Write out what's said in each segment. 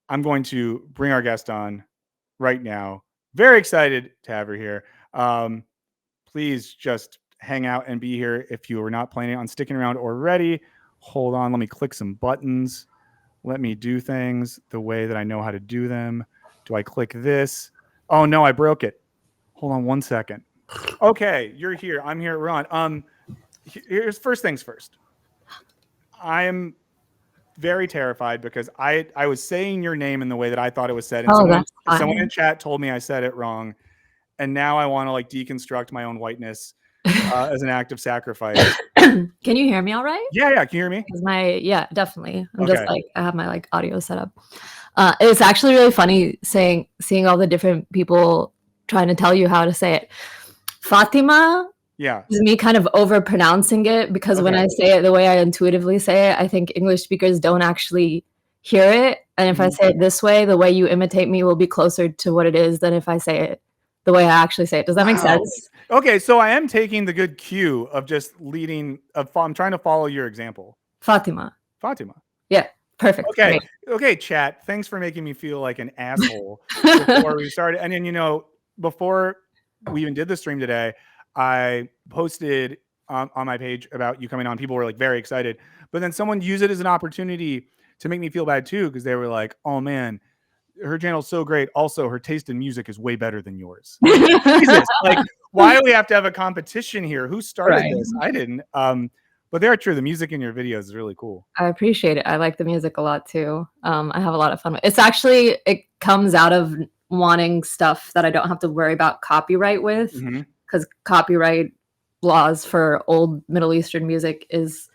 I'm going to bring our guest on right now. Very excited to have her here. Please just hang out and be here if you are not planning on sticking around already. Hold on, let me click some buttons. Let me do things the way that I know how to do them. Do I click this? Oh no, I broke it. Hold on one second. Okay, you're here. I'm here. We're on. Here's first things first. I am very terrified because I was saying your name in the way that I thought it was said, and someone in chat told me I said it wrong, and now I want to like deconstruct my own whiteness as an act of sacrifice. Can you hear me all right? Yeah, can you hear me? Definitely. I'm just like I have my like audio set up. It's actually really funny seeing all the different people trying to tell you how to say it. Fatima. Yeah. Is me kind of over pronouncing it because when I say it the way I intuitively say it, I think English speakers don't actually hear it. And if I say it this way, the way you imitate me will be closer to what it is than if I say it the way I actually say it. Does that make sense? Okay, so I am taking the good cue of just I'm trying to follow your example. Fatima. Yeah, perfect. Okay, great. Okay, chat. Thanks for making me feel like an asshole before we started. And then, before we even did the stream today, I posted on my page about you coming on. People were like very excited, but then someone used it as an opportunity to make me feel bad too, because they were like, "Oh man, her channel's so great. Also, her taste in music is way better than yours." Jesus, like, why do we have to have a competition here? Who started this? I didn't. But they are true. The music in your videos is really cool. I appreciate it. I like the music a lot too. I have a lot of fun with it. It comes out of wanting stuff that I don't have to worry about copyright with. Because copyright laws for old Middle Eastern music is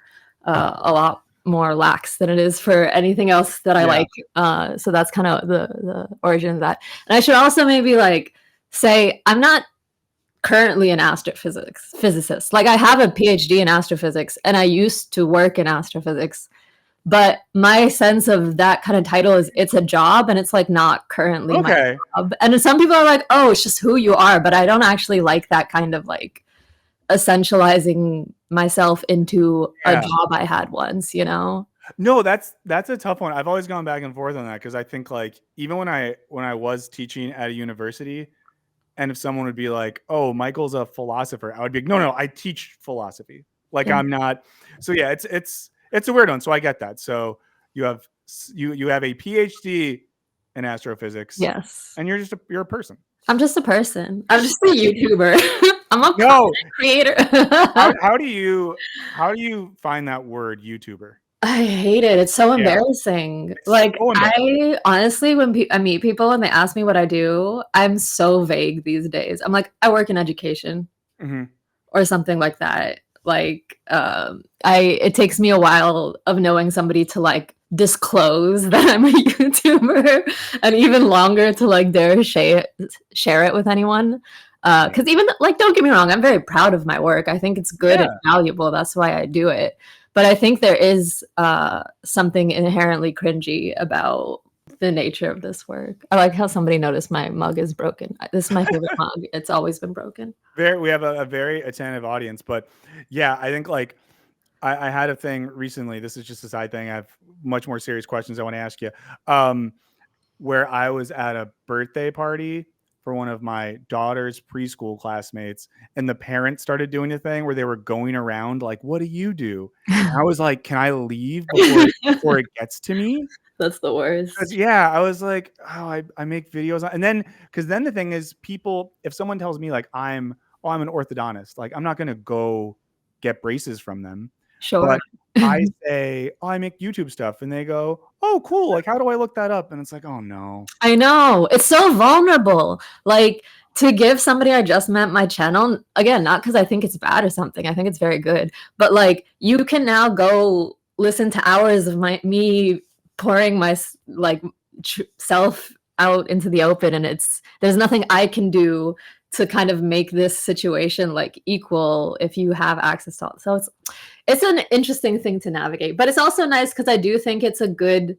a lot more lax than it is for anything else that I like. So that's kind of the origin of that. And I should also maybe like say I'm not currently an physicist. Like I have a PhD in astrophysics and I used to work in astrophysics. But my sense of that kind of title is it's a job and it's like not currently my job. And some people are like, oh, it's just who you are. But I don't actually like that kind of like essentializing myself into a job I had once, No, that's a tough one. I've always gone back and forth on that because I think like even when I was teaching at a university, and if someone would be like, "Oh, Michael's a philosopher," I would be like, "No, I teach philosophy. Like I'm not." So yeah, it's a weird one. So I get that. So you have a PhD in astrophysics. Yes. And you're a person. I'm just a person. I'm just a YouTuber. I'm a content creator. How do you find that word YouTuber? I hate it. It's so embarrassing. It's like so embarrassing. I honestly, when I meet people and they ask me what I do, I'm so vague these days. I'm like, I work in education or something like that. Like, it takes me a while of knowing somebody to like disclose that I'm a YouTuber, and even longer to like dare share it with anyone. Because even like, don't get me wrong, I'm very proud of my work. I think it's good and valuable. That's why I do it. But I think there is something inherently cringy about the nature of this work. I like how somebody noticed my mug is broken. This is my favorite mug. It's always been broken. We have a very attentive audience, but yeah, I think like I had a thing recently. This is just a side thing. I have much more serious questions I want to ask you. Where I was at a birthday party for one of my daughter's preschool classmates, and the parents started doing a thing where they were going around like, "What do you do?" And I was like, "Can I leave before it gets to me?" That's the worst. Yeah, I was like, "Oh, I make videos," and then because then the thing is, people, if someone tells me like I'm an orthodontist, like I'm not gonna go get braces from them. Sure. But I say, "Oh, I make YouTube stuff," and they go, "Oh, cool. Like, how do I look that up?" And it's like, "Oh no." I know. It's so vulnerable. Like to give somebody I just met my channel, again, not because I think it's bad or something. I think it's very good. But like you can now go listen to hours of me pouring my like self out into the open, and there's nothing I can do to kind of make this situation like equal if you have access to it. So it's an interesting thing to navigate, but it's also nice because I do think it's a good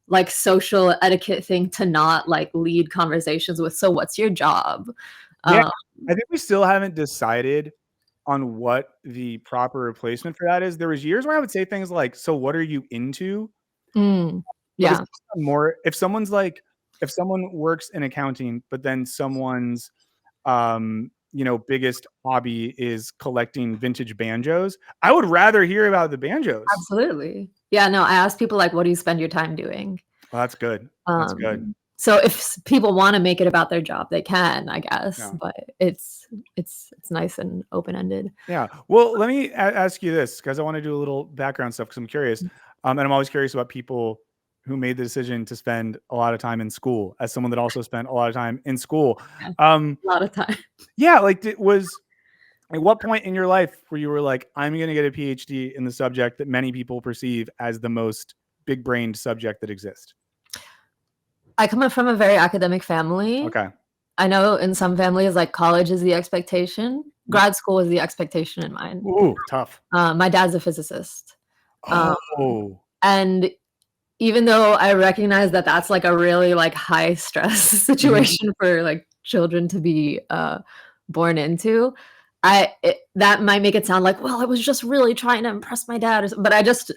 like social etiquette thing to not like lead conversations with, so what's your job? Yeah, I think we still haven't decided on what the proper replacement for that is. There was years where I would say things like, "So what are you into?" Yeah, more if someone works in accounting, but then someone's biggest hobby is collecting vintage banjos, I would rather hear about the banjos. absolutely. Yeah, no, I ask people like, what do you spend your time doing? Well, that's good. That's good. So if people want to make it about their job, they can, I guess, Yeah. but it's nice and open-ended. Yeah. Well, let me ask you this, because I want to do a little background stuff, because I'm curious. And I'm always curious about people who made the decision to spend a lot of time in school, as someone that also spent a lot of time in school. Yeah, A lot of time. Yeah, like at what point in your life where you were like, I'm going to get a PhD in the subject that many people perceive as the most big-brained subject that exists? I come from a very academic family. Okay. I know in some families, like college is the expectation. Grad school is the expectation in mine. Ooh, tough. My dad's a physicist. Oh. And even though I recognize that that's like a really like high stress situation for like children to be born into, that might make it sound like, well, I was just really trying to impress my dad, but I just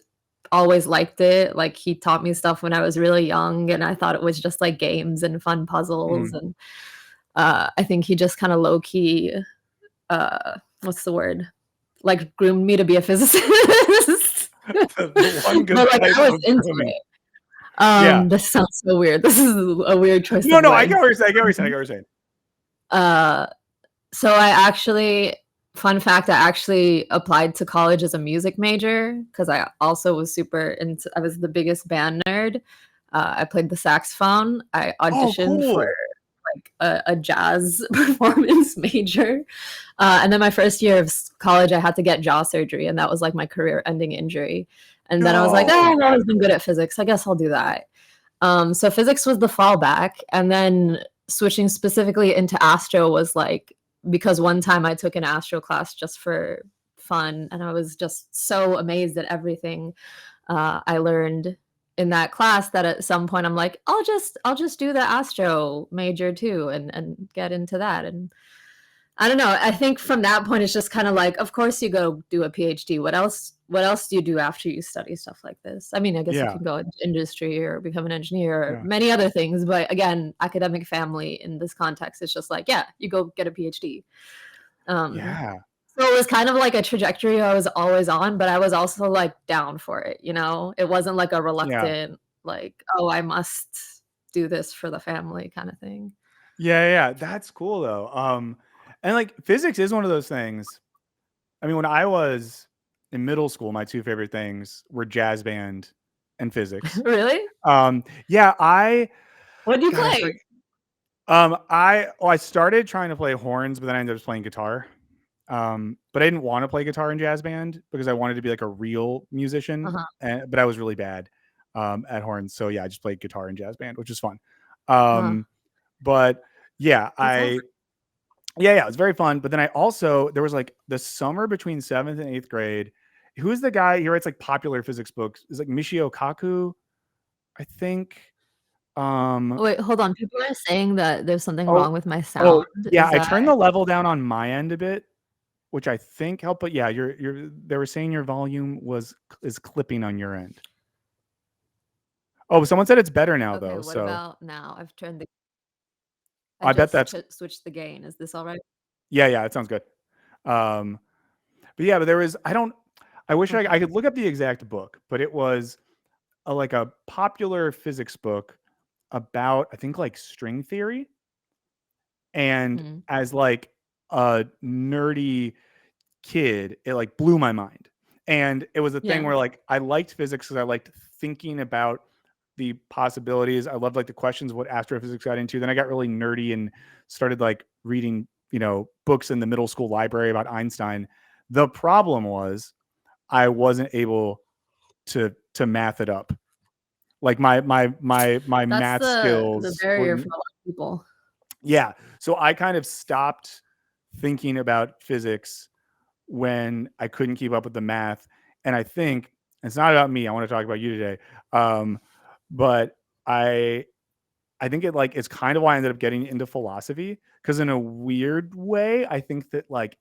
always liked it. Like he taught me stuff when I was really young, and I thought it was just like games and fun puzzles. And I think he just kind of low key, what's the word? Like groomed me to be a physicist. The one good But like type I was of into grooming. it. Yeah. This sounds so weird. This is a weird choice No, of I get words. what you're saying. I get what you're saying. So I actually, fun fact, I actually applied to college as a music major because I also was super into, I was the biggest band nerd. I played the saxophone. I Oh, auditioned for cool. like a jazz performance major. And then my first year of college, I had to get jaw surgery, and that was like my career-ending injury. And then I was like, oh, No. I've always been good at physics. I guess I'll do that. So physics was the fallback, and then switching specifically into astro was like because one time I took an astro class just for fun, and I was just so amazed at everything I learned in that class that at some point I'm like, I'll just do the astro major too, and get into that. And I don't know. I think from that point, it's just kind of like, of course you go do a PhD. What else? What else do you do after you study stuff like this? I mean, I guess you Yeah. can go into industry or become an engineer or Yeah. many other things. But again, academic family in this context, it's just like, yeah, you go get a PhD. Yeah. So it was kind of like a trajectory I was always on, but I was also like down for it. It wasn't like a Yeah. reluctant, like, oh, I must do this for the family kind of thing. Yeah. That's cool though. And like physics is one of those things. I mean, when I was in middle school, my two favorite things were jazz band and physics. Really? Yeah, What do you gosh, play? like, I started trying to play horns, but then I ended up playing guitar. But I didn't want to play guitar in jazz band because I wanted to be like a real musician, Uh-huh. but I was really bad at horns. So yeah, I just played guitar in jazz band, which is fun. Huh. But yeah, That's awesome. yeah, it was very fun. But then there was like the summer between 7th and 8th grade. Who is the guy? He writes like popular physics books. It's like Michio Kaku, I think. Wait, hold on. People are saying that there's something Oh, wrong with my sound. yeah, Is I that turned the level down on my end a bit, which I think helped. But yeah, they were saying your volume is clipping on your end. Oh, someone said it's better now okay? though. What So about now? I I bet just that's switched the gain. Is this all right? yeah, it sounds good. Um, but yeah, but there was I wish I Okay. could look up the exact book, but it was like a popular physics book about I think like string theory, and Mm. as like a nerdy kid, it like blew my mind. And it was a thing Yeah. where like I liked physics because I liked thinking about the possibilities. I loved like the questions of what astrophysics got into. Then I got really nerdy and started like reading, books in the middle school library about Einstein. The problem was I wasn't able to math it up. Like my That's math the skills barrier were for a lot of people. yeah. So I kind of stopped thinking about physics when I couldn't keep up with the math. And I think it's not about me. I want to talk about you today. But I I think it's kind of why I ended up getting into philosophy, because in a weird way, I think that like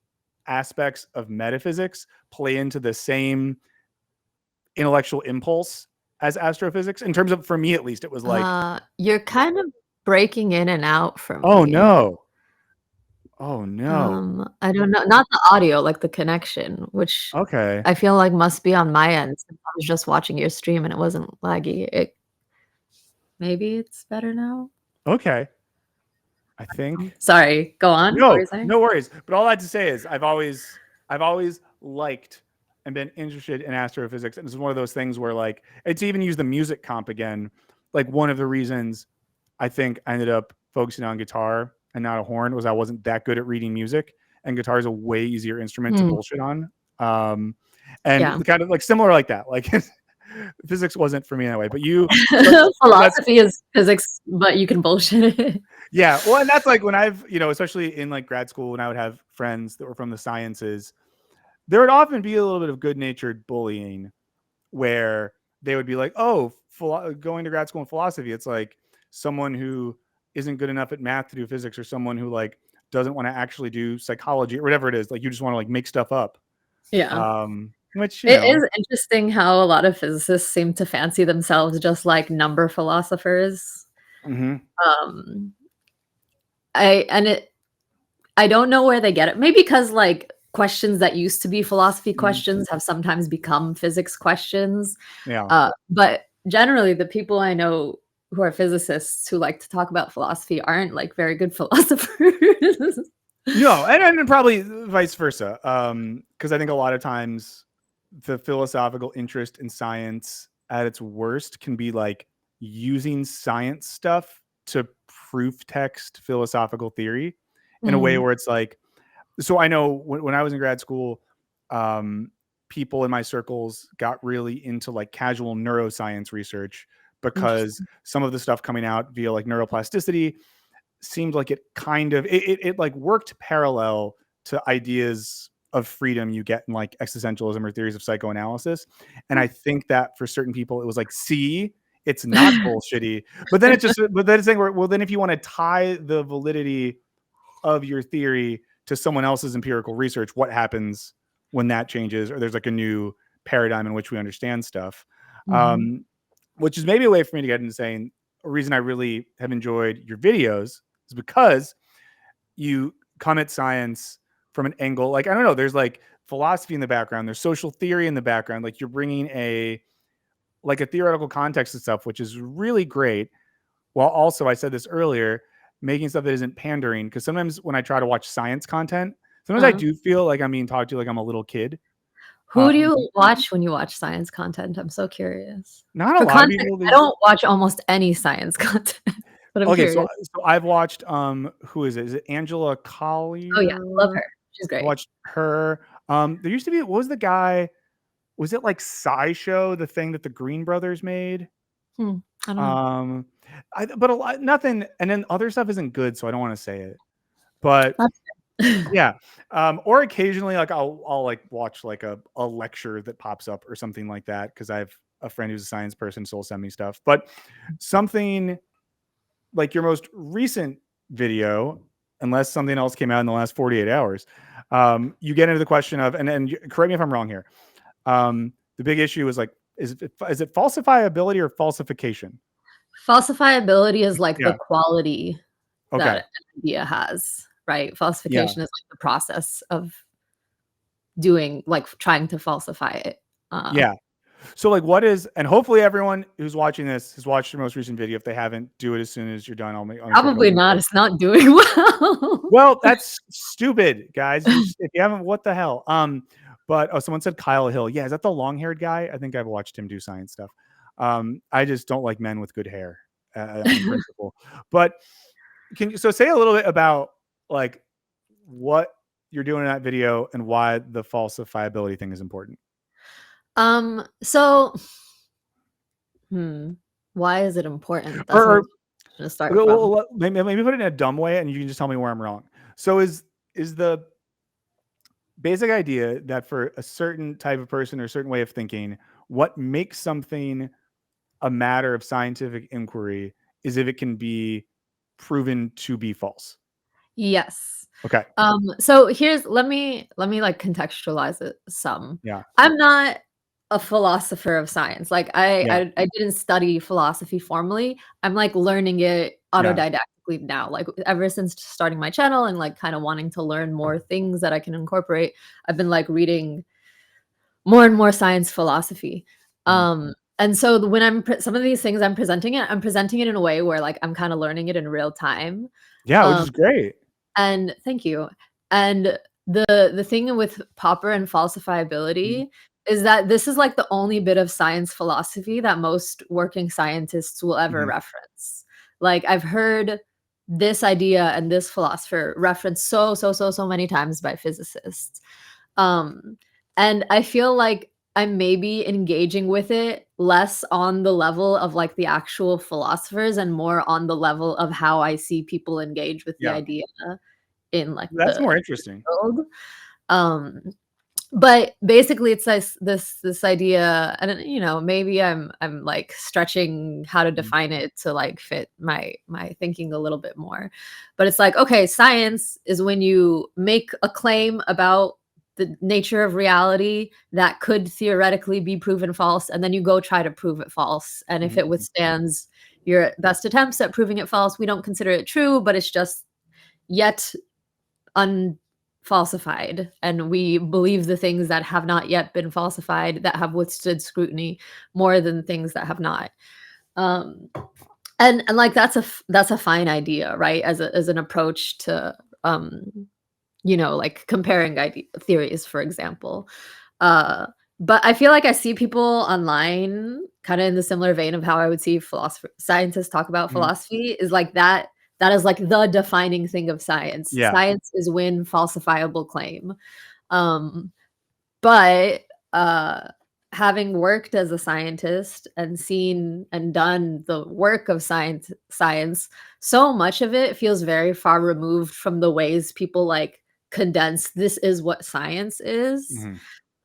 aspects of metaphysics play into the same intellectual impulse as astrophysics in terms of, for me at least, it was like, you're kind of breaking in and out for oh me. no. Oh no. I don't know, not the audio, like the connection, which Okay. I feel like must be on my end since I was just watching your stream and it wasn't laggy. Maybe it's better now? Okay. I think. Sorry, go on. What were No, you saying? no worries. But all I had to say is I've always liked and been interested in astrophysics. And it's one of those things where, like, it's even use the music comp again. Like, one of the reasons I think I ended up focusing on guitar and not a horn was I wasn't that good at reading music, and guitar is a way easier instrument to bullshit on. And kind of like similar like that. Like physics wasn't for me that way. But you philosophy is physics, but you can bullshit it. Yeah. Well, and that's like when I've, especially in like grad school, when I would have friends that were from the sciences, there would often be a little bit of good-natured bullying where they would be like, oh, going to grad school in philosophy, it's like someone who isn't good enough at math to do physics, or someone who like doesn't want to actually do psychology or whatever it is. Like, you just want to like make stuff up. Yeah. Which, It is interesting how a lot of physicists seem to fancy themselves just like number philosophers. I don't know where they get it. Maybe because like questions that used to be philosophy questions have sometimes become physics questions. Yeah. But generally, the people I know who are physicists who like to talk about philosophy aren't like very good philosophers. No, and probably vice versa. Because I think a lot of times the philosophical interest in science at its worst can be like using science stuff to proof text philosophical theory in a way where it's like, so I know when I was in grad school, people in my circles got really into like casual neuroscience research because some of the stuff coming out via like neuroplasticity seemed like it kind of it like worked parallel to ideas of freedom you get in like existentialism or theories of psychoanalysis. And I think that for certain people it was like, see, it's not bullshitty. But then it's saying, well, then if you want to tie the validity of your theory to someone else's empirical research, what happens when that changes, or there's like a new paradigm in which we understand stuff? Which is maybe a way for me to get into saying a reason I really have enjoyed your videos is because you come at science from an angle, like, I don't know, there's like philosophy in the background, there's social theory in the background, like you're bringing a theoretical context to stuff, which is really great. While also, I said this earlier, making stuff that isn't pandering, because sometimes when I try to watch science content, sometimes I do feel like I'm being talked to like I'm a little kid. Who do you watch when you watch science content? I'm so curious. Not For a lot of context, people. I don't watch almost any science content, but I'm curious. So I've watched who is it? Is it Angela Collier? Oh yeah, love her. She's great. I watched her. There used to be, what was the guy? Was it like SciShow, the thing that the Green Brothers made? I don't know. But a lot, nothing, and then other stuff isn't good, so I don't want to say it. But yeah, or occasionally, like I'll like watch like a lecture that pops up or something like that, because I have a friend who's a science person, so he'll send me stuff. But something like your most recent video, unless something else came out in the last 48 hours, you get into the question of, and correct me if I'm wrong here. The big issue is like, is it falsifiability or falsification? Falsifiability is like the quality that an idea has, right? Falsification is like the process of doing, like trying to falsify it. So like, what is, and hopefully everyone who's watching this has watched your most recent video. If they haven't, do it as soon as you're done. I'll Probably not. It's not doing well. Well, that's stupid, guys. If you haven't, what the hell? But someone said Kyle Hill. Yeah, is that the long-haired guy? I think I've watched him do science stuff. I just don't like men with good hair on principle. But can you say a little bit about like what you're doing in that video and why the falsifiability thing is important? So why is it important? Or start from. maybe put it in a dumb way, and you can just tell me where I'm wrong. So is the basic idea that for a certain type of person or a certain way of thinking, what makes something a matter of scientific inquiry is if it can be proven to be false? Yes. Okay. So let me like contextualize it some. Yeah. I'm not a philosopher of science. Like I didn't study philosophy formally. I'm like learning it autodidactically now. Like ever since starting my channel and like kind of wanting to learn more things that I can incorporate, I've been like reading more and more science philosophy. And so when some of these things I'm presenting it in a way where like I'm kind of learning it in real time. Yeah, which is great. And thank you. And the thing with Popper and falsifiability is that this is like the only bit of science philosophy that most working scientists will ever reference. Like I've heard this idea and this philosopher referenced so many times by physicists. And I feel like I'm maybe engaging with it less on the level of like the actual philosophers and more on the level of how I see people engage with the idea in like That's the more interesting. world. But basically it's this idea, and you know, maybe I'm like stretching how to define it to like fit my thinking a little bit more. But it's like, okay, science is when you make a claim about the nature of reality that could theoretically be proven false, and then you go try to prove it false. And if it withstands your best attempts at proving it false, we don't consider it true, but it's just yet unfalsified, and we believe the things that have not yet been falsified, that have withstood scrutiny more than things that have not. And like that's a fine idea, right? As an approach to you know, like comparing theories, for example. But I feel like I see people online kind of in the similar vein of how I would see scientists talk about philosophy, is like that is like the defining thing of science. Science is win falsifiable claim. But having worked as a scientist and seen and done the work of science, so much of it feels very far removed from the ways people like condense this is what science is,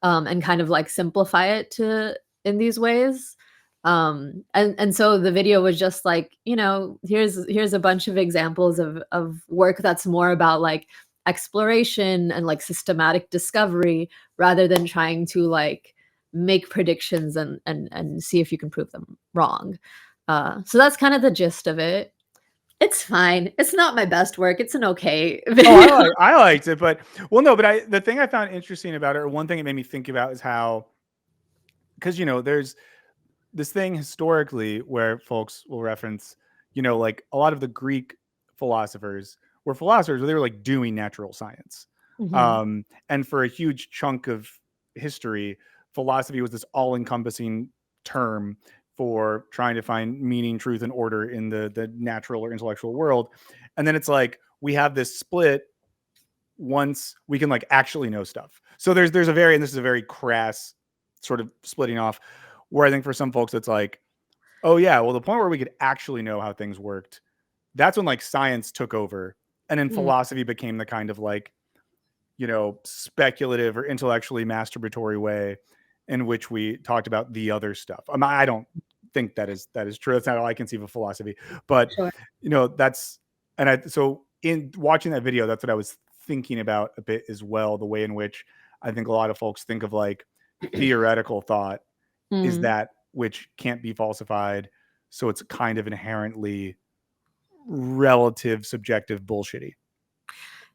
and kind of like simplify it to in these ways. And so the video was just like, you know, here's a bunch of examples of work that's more about like exploration and like systematic discovery rather than trying to like make predictions and see if you can prove them wrong. So that's kind of the gist of it. It's fine. It's not my best work. It's an okay video. Oh, I liked it, but the thing I found interesting about it, or one thing it made me think about, is how, because you know, there's this thing historically where folks will reference, you know, like a lot of the Greek philosophers were philosophers where they were like doing natural science. And for a huge chunk of history, philosophy was this all-encompassing term for trying to find meaning, truth, and order in the natural or intellectual world. And then it's like we have this split once we can like actually know stuff. So there's a very, and this is a very crass sort of splitting off, where I think for some folks it's like, oh yeah, well the point where we could actually know how things worked, that's when like science took over, and then philosophy became the kind of like, you know, speculative or intellectually masturbatory way in which we talked about the other stuff. I don't think that is true. That's not how I conceive of philosophy, but Sure. you know, so in watching that video, that's what I was thinking about a bit as well. The way in which I think a lot of folks think of like theoretical thought is that which can't be falsified. So it's kind of inherently relative, subjective, bullshitty.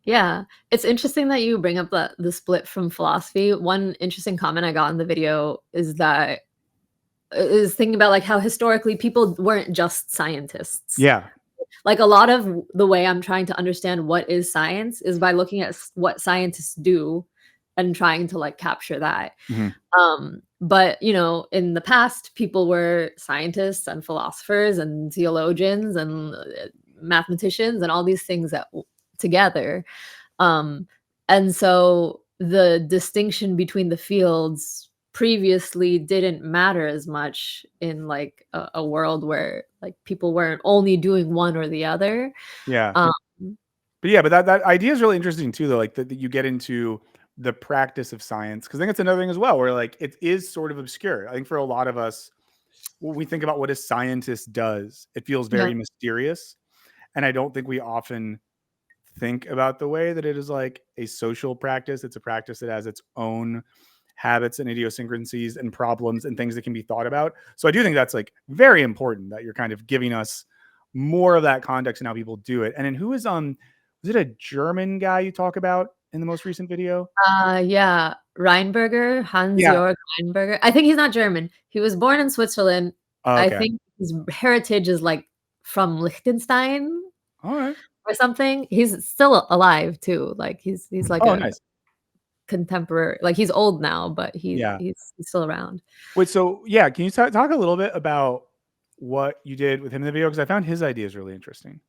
Yeah, it's interesting that you bring up the split from philosophy. One interesting comment I got in the video is thinking about like how historically people weren't just scientists. Yeah. Like a lot of the way I'm trying to understand what is science is by looking at what scientists do and trying to like capture that. But you know, in the past, people were scientists and philosophers and theologians and mathematicians and all these things that together. And so the distinction between the fields previously didn't matter as much in like a world where like people weren't only doing one or the other. Yeah. Um, But that idea is really interesting too, though, like that you get into the practice of science, because I think it's another thing as well where like it is sort of obscure. I think for a lot of us, when we think about what a scientist does, it feels yeah. very mysterious. And I don't think we often think about the way that it is like a social practice. It's a practice that has its own habits and idiosyncrasies and problems and things that can be thought about. So I do think that's like very important that you're kind of giving us more of that context and how people do it. And then who is was it a German guy you talk about in the most recent video? Yeah, Reinberger, Yeah. Hans-Georg Reinberger. I think he's not German. He was born in Switzerland. Oh, I okay. think his heritage is like from Liechtenstein All right. or something. He's still alive too. Like he's like Oh, a nice. contemporary. Like he's old now, but Yeah. he's still around. Wait, so yeah, can you talk a little bit about what you did with him in the video? Because I found his ideas really interesting.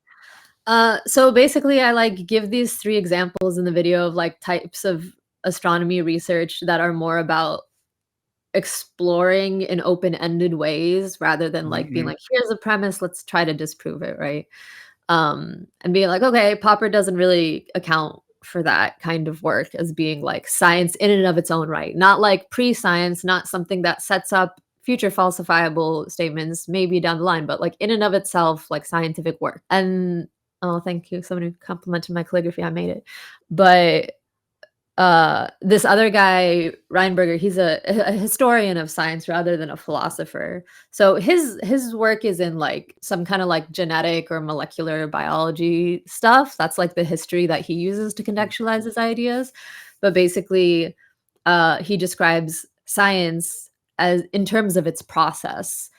So basically I like give these 3 examples in the video of like types of astronomy research that are more about exploring in open-ended ways rather than like being like, here's a premise, let's try to disprove it, right? And being like, okay, Popper doesn't really account for that kind of work as being like science in and of its own right, not like pre-science, not something that sets up future falsifiable statements maybe down the line, but like in and of itself, like scientific work. And oh, thank you, somebody complimented my calligraphy, I made it. But this other guy, Reinberger, he's a historian of science rather than a philosopher. So his work is in like some kind of like genetic or molecular biology stuff. That's like the history that he uses to contextualize his ideas. But basically, he describes science as in terms of its process.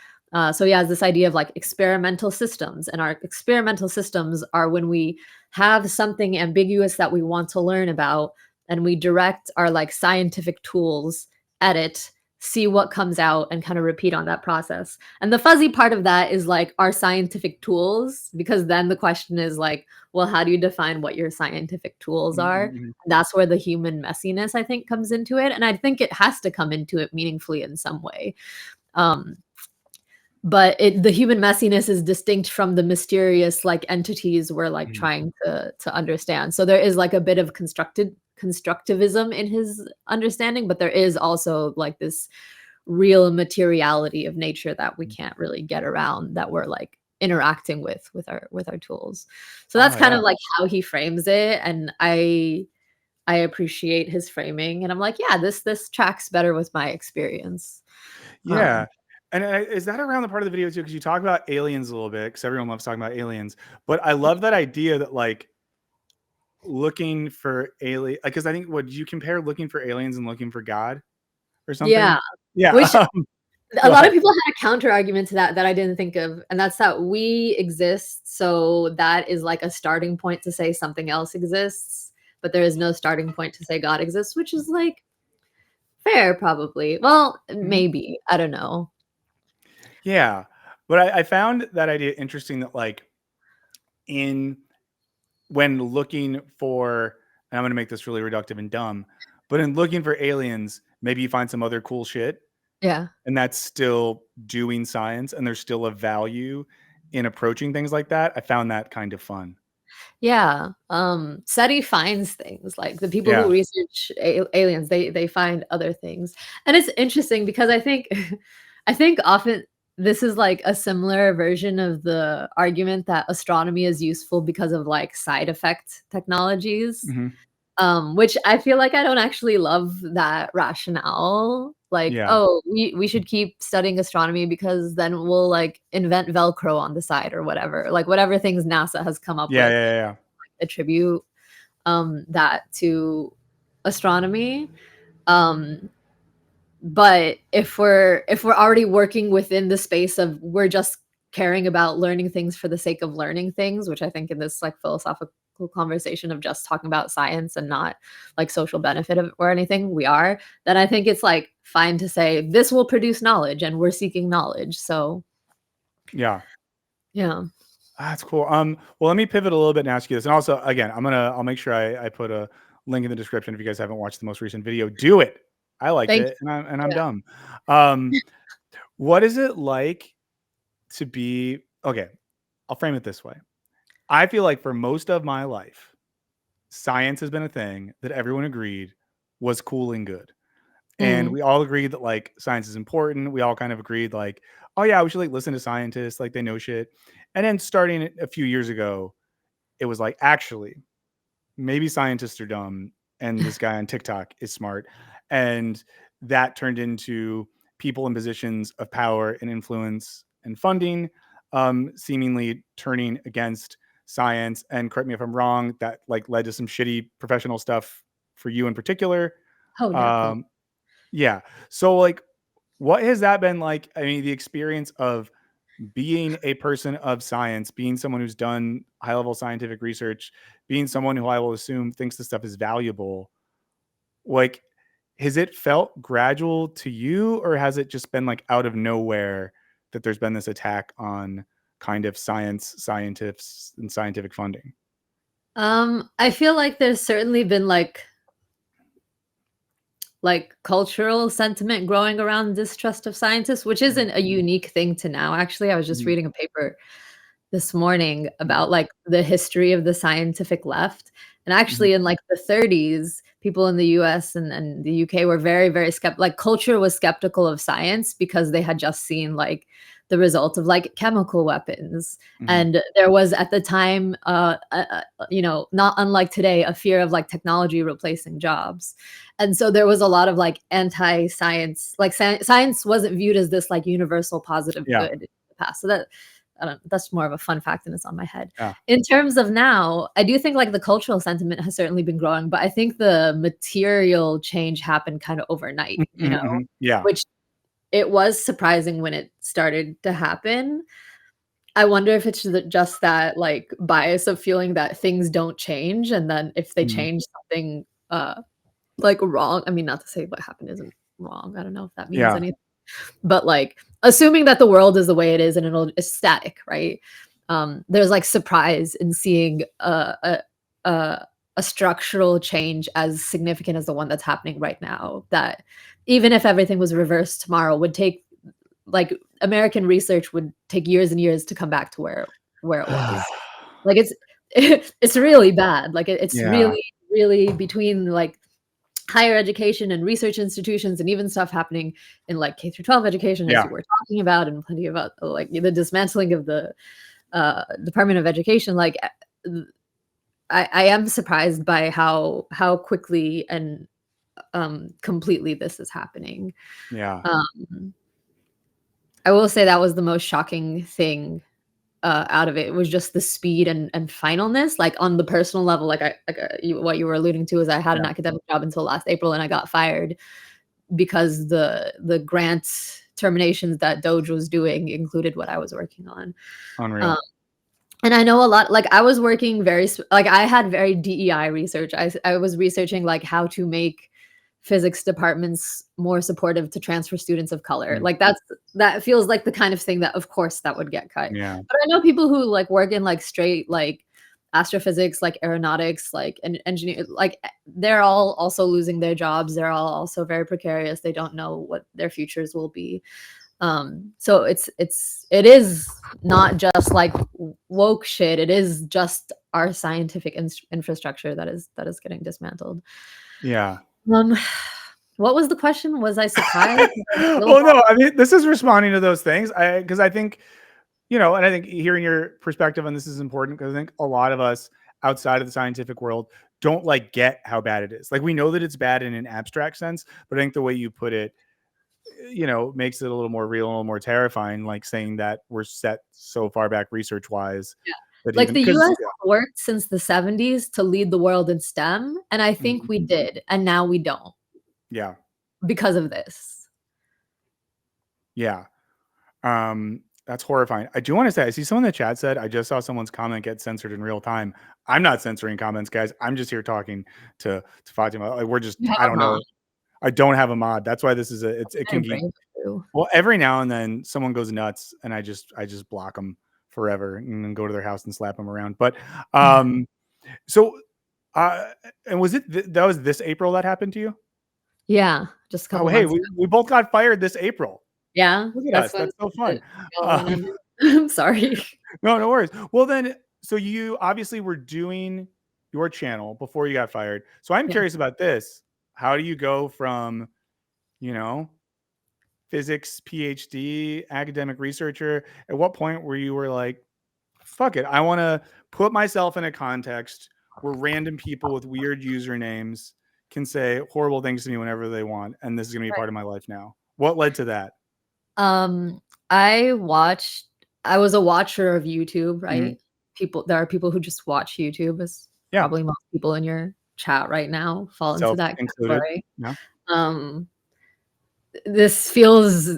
So he has this idea of like experimental systems, and our experimental systems are when we have something ambiguous that we want to learn about, and we direct our like scientific tools at it, see what comes out, and kind of repeat on that process. And the fuzzy part of that is like our scientific tools, because then the question is like, well, how do you define what your scientific tools are? That's where the human messiness, I think, comes into it. And I think it has to come into it meaningfully in some way. But the human messiness is distinct from the mysterious like entities we're like trying to understand. So there is like a bit of constructivism in his understanding, but there is also like this real materiality of nature that we can't really get around, that we're like interacting with our tools. So that's kind of like how he frames it, and I appreciate his framing, and I'm like, yeah, this tracks better with my experience. Yeah. And is that around the part of the video too? Because you talk about aliens a little bit, because everyone loves talking about aliens. But I love that idea that like looking for alien, because I think, what you compare looking for aliens and looking for God or something? Yeah. Yeah. Which a Go lot of ahead. people had a counter argument to that I didn't think of, and that's that we exist, so that is like a starting point to say something else exists, but there is no starting point to say God exists, which is like fair, probably. Well, maybe. I don't know. Yeah. But I found that idea interesting, that like in when looking for, and I'm going to make this really reductive and dumb, but in looking for aliens, maybe you find some other cool shit, Yeah. and that's still doing science, and there's still a value in approaching things like that. I found that kind of fun. Yeah. SETI finds things, like the people who Yeah. research aliens, they find other things. And it's interesting because I think I think often this is like a similar version of the argument that astronomy is useful because of like side effect technologies. Which I feel like I don't actually love that rationale. Like, Yeah. oh, we should keep studying astronomy because then we'll like invent Velcro on the side or whatever. Like whatever things NASA has come up Yeah. with, Yeah. Yeah. attribute that to astronomy. Um, but if we're already working within the space of we're just caring about learning things for the sake of learning things, which I think in this like philosophical conversation of just talking about science and not like social benefit of or anything, we are, then I think it's like fine to say this will produce knowledge and we're seeking knowledge. So Yeah. yeah. That's cool. Well, let me pivot a little bit and ask you this. And also, again, I'll make sure I put a link in the description if you guys haven't watched the most recent video. Do it. I liked Thank it, and I'm you. dumb. Um, what is it like to be okay? I'll frame it this way. I feel like for most of my life, science has been a thing that everyone agreed was cool and good. And Mm, we all agreed that like science is important. We all kind of agreed like, oh yeah, we should like listen to scientists, like they know shit. And then starting a few years ago, it was like, actually, maybe scientists are dumb and this guy on TikTok is smart. And that turned into people in positions of power and influence and funding, seemingly turning against science. And correct me if I'm wrong, that like led to some shitty professional stuff for you in particular. Oh, definitely. Yeah. So like, what has that been like? I mean, the experience of being a person of science, being someone who's done high level scientific research, being someone who I will assume thinks this stuff is valuable. Like, has it felt gradual to you, or has it just been like out of nowhere that there's been this attack on kind of scientists and scientific funding? I feel like there's certainly been like cultural sentiment growing around distrust of scientists, which isn't a unique thing to now. Actually, I was just Mhm. reading a paper this morning about like the history of the scientific left. And Mhm. actually in like the 30s, people in the US and the UK were very, very skeptical. Like culture was skeptical of science because they had just seen like the result of like chemical weapons. Mhm. And there was at the time, you know, not unlike today, a fear of like technology replacing jobs. And so there was a lot of like anti-science, like science wasn't viewed as this like universal positive Yeah. good in the past. So that I don't, that's more of a fun fact and it's on my head. Yeah. In terms of now, I do think like the cultural sentiment has certainly been growing, but I think the material change happened kind of overnight, you Mhm. know, Mhm. Yeah. which it was surprising when it started to happen. I wonder if it's just that like bias of feeling that things don't change. And then if they Mhm. change something like wrong, I mean, not to say what happened isn't wrong. I don't know if that means Yeah. anything, but like assuming that the world is the way it is and it's static, right? There's like surprise in seeing a a structural change as significant as the one that's happening right now. That even if everything was reversed tomorrow, would take like American research would take years and years to come back to where it was. Like it's it's really bad. Like it's Yeah. really really between like higher education and research institutions and even stuff happening in like K through 12 education as Yeah. you were talking about and plenty about like the dismantling of the Department of Education like I am surprised by how quickly and completely this is happening. Yeah. Um, I will say that was the most shocking thing out of it. It was just the speed and finalness, like on the personal level. What you were alluding to is I had an Yeah. academic job until last April, and I got fired because the grant terminations that Doge was doing included what I was working on. Um, Unreal. and I know a lot. Like I was working like I had very DEI research. I was researching like how to make physics departments more supportive to transfer students of color. Mhm. Like that feels like the kind of thing that of course that would get cut. Yeah. But I know people who like work in like straight like astrophysics, like aeronautics, like engineer, like they're all also losing their jobs. They're all also very precarious. They don't know what their futures will be. So it is not just like woke shit. It is just our scientific infrastructure that is getting dismantled. Yeah. Um, what was the question? Was I surprised? Well, no, I mean, this is responding to those things. Because I think, you know, and I think hearing your perspective on this is important because I think a lot of us outside of the scientific world don't like get how bad it is. Like we know that it's bad in an abstract sense, but I think the way you put it, you know, makes it a little more real, a little more terrifying. Like saying that we're set so far back research wise Yeah. that Like even the because US worked since the 70s to lead the world in STEM, and I think we did, and now we don't yeah, because of this. yeah. That's horrifying. I do want to say, I see someone in the chat said, I just saw someone's comment get censored in real time. I'm not censoring comments, guys. I'm just here talking to Fatima. Like, we're just, You have I a don't mom. know. I don't have a mod. That's why this is it Very can be, brave too. well, every now and then someone goes nuts and I just block them forever and then go to their house and slap them around. But, um, so, uh, and was it, that was this April that happened to you? Yeah, just a Oh, couple hey, months we ago. both got fired this April. Yeah, Look at that's us. when That's so the fun. whirlwind Um, ended. I'm sorry. No, no worries. Well, then, so you obviously were doing your channel before you got fired. So I'm Yeah. curious about this. How do you go from, you know, physics PhD, academic researcher? At what point where you were like, fuck it, I want to put myself in a context where random people with weird usernames can say horrible things to me whenever they want, and this is gonna be Right. part of my life now. What led to that? I was a watcher of YouTube, Mhm. right? There are people who just watch YouTube, as Yeah. probably most people in your chat right now fall into Self that included. category. Yeah. Um, this feels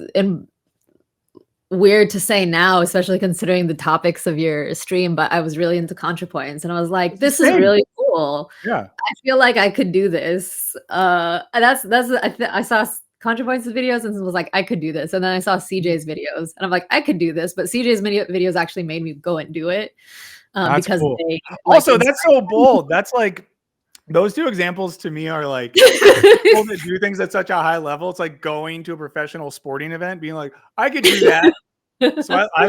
weird to say now, especially considering the topics of your stream, but I was really into ContraPoints, and I was like, "This is Same. really cool. Yeah. I feel like I could do this." And that's I saw ContraPoints' videos and was like, "I could do this," and then I saw CJ's videos, and I'm like, "I could do this," but CJ's videos actually made me go and do it, That's because cool. they, like, Also, that's so inspired bold. That's like those 2 examples to me are like people that do things at such a high level. It's like going to a professional sporting event, being like, "I could do that." So I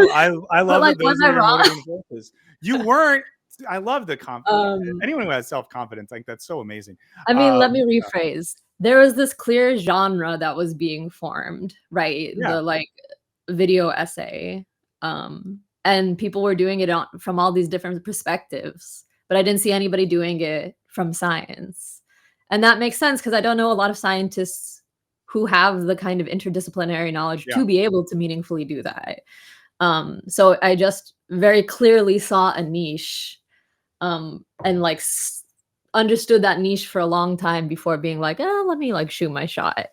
But, love like, that was those I are your wrong? motivating forces. You weren't. I love the Um anyone who has self-confidence, like, that's so amazing. I mean, let me Yeah. rephrase. There was this clear genre that was being formed, right? Yeah. The, like, video essay, and people were doing it from all these different perspectives, but I didn't see anybody doing it from science. And that makes sense because I don't know a lot of scientists who have the kind of interdisciplinary knowledge Yeah. to be able to meaningfully do that. So I just very clearly saw a niche, and like understood that niche for a long time before being like, oh, let me like shoot my shot.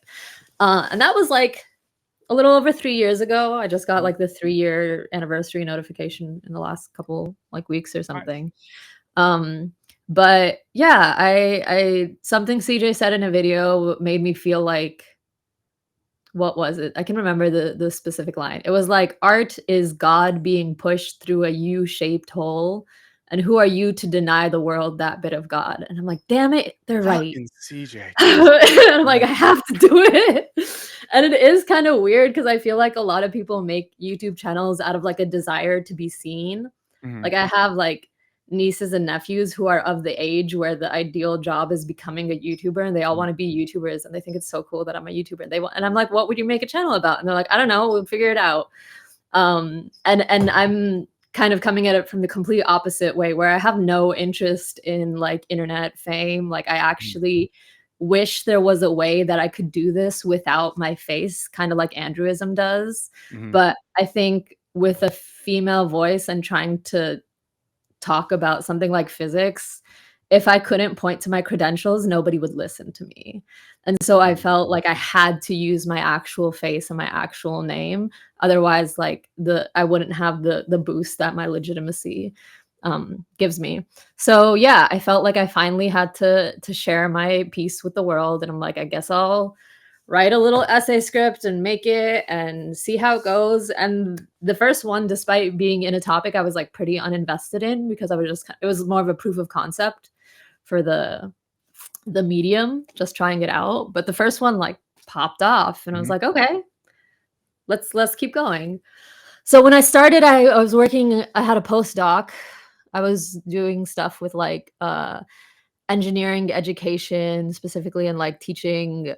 And that was like a little over 3 years ago. I just got Mhm. like the 3-year anniversary notification in the last couple like weeks or Nice. something. Um, but yeah, I something CJ said in a video made me feel like, what was it? I can remember the specific line. It was like, art is God being pushed through a U-shaped hole, and who are you to deny the world that bit of God? And I'm like, damn it, they're right. Fucking CJ, just And I'm like, I have to do it. And it is kind of weird because I feel like a lot of people make YouTube channels out of like a desire to be seen. Mhm. Like I have like nieces and nephews who are of the age where the ideal job is becoming a YouTuber, and they all Mhm. want to be YouTubers, and they think it's so cool that I'm a YouTuber. And I'm like, what would you make a channel about? And they're like, I don't know, we'll figure it out. And I'm kind of coming at it from the complete opposite way, where I have no interest in like internet fame. Like I Mhm. actually wish there was a way that I could do this without my face, kind of like Andrewism does. Mhm. But I think with a female voice and trying to talk about something like physics, if I couldn't point to my credentials, nobody would listen to me. And so I Mhm. felt like I had to use my actual face and my actual name. Otherwise, like I wouldn't have the boost that my legitimacy gives me. So yeah, I felt like I finally had to share my piece with the world. And I'm like, I guess I'll write a little essay script and make it and see how it goes. And the first one, despite being in a topic I was like pretty uninvested in, because I was just it was more of a proof of concept for the medium, just trying it out. But the first one like popped off, and I was Mhm. like, okay, let's keep going. So when I started, I was working. I had a postdoc. I was doing stuff with like engineering education, specifically in like teaching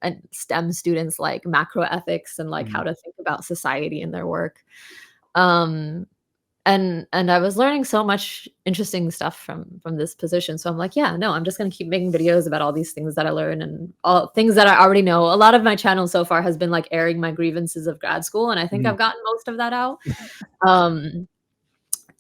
and STEM students like macroethics and like how Mhm. to think about society in their work. Um, and I was learning so much interesting stuff from this position. So I'm like, yeah, no, I'm just gonna keep making videos about all these things that I learn and all things that I already know. A lot of my channel so far has been like airing my grievances of grad school, and I think Mhm. I've gotten most of that out. Um,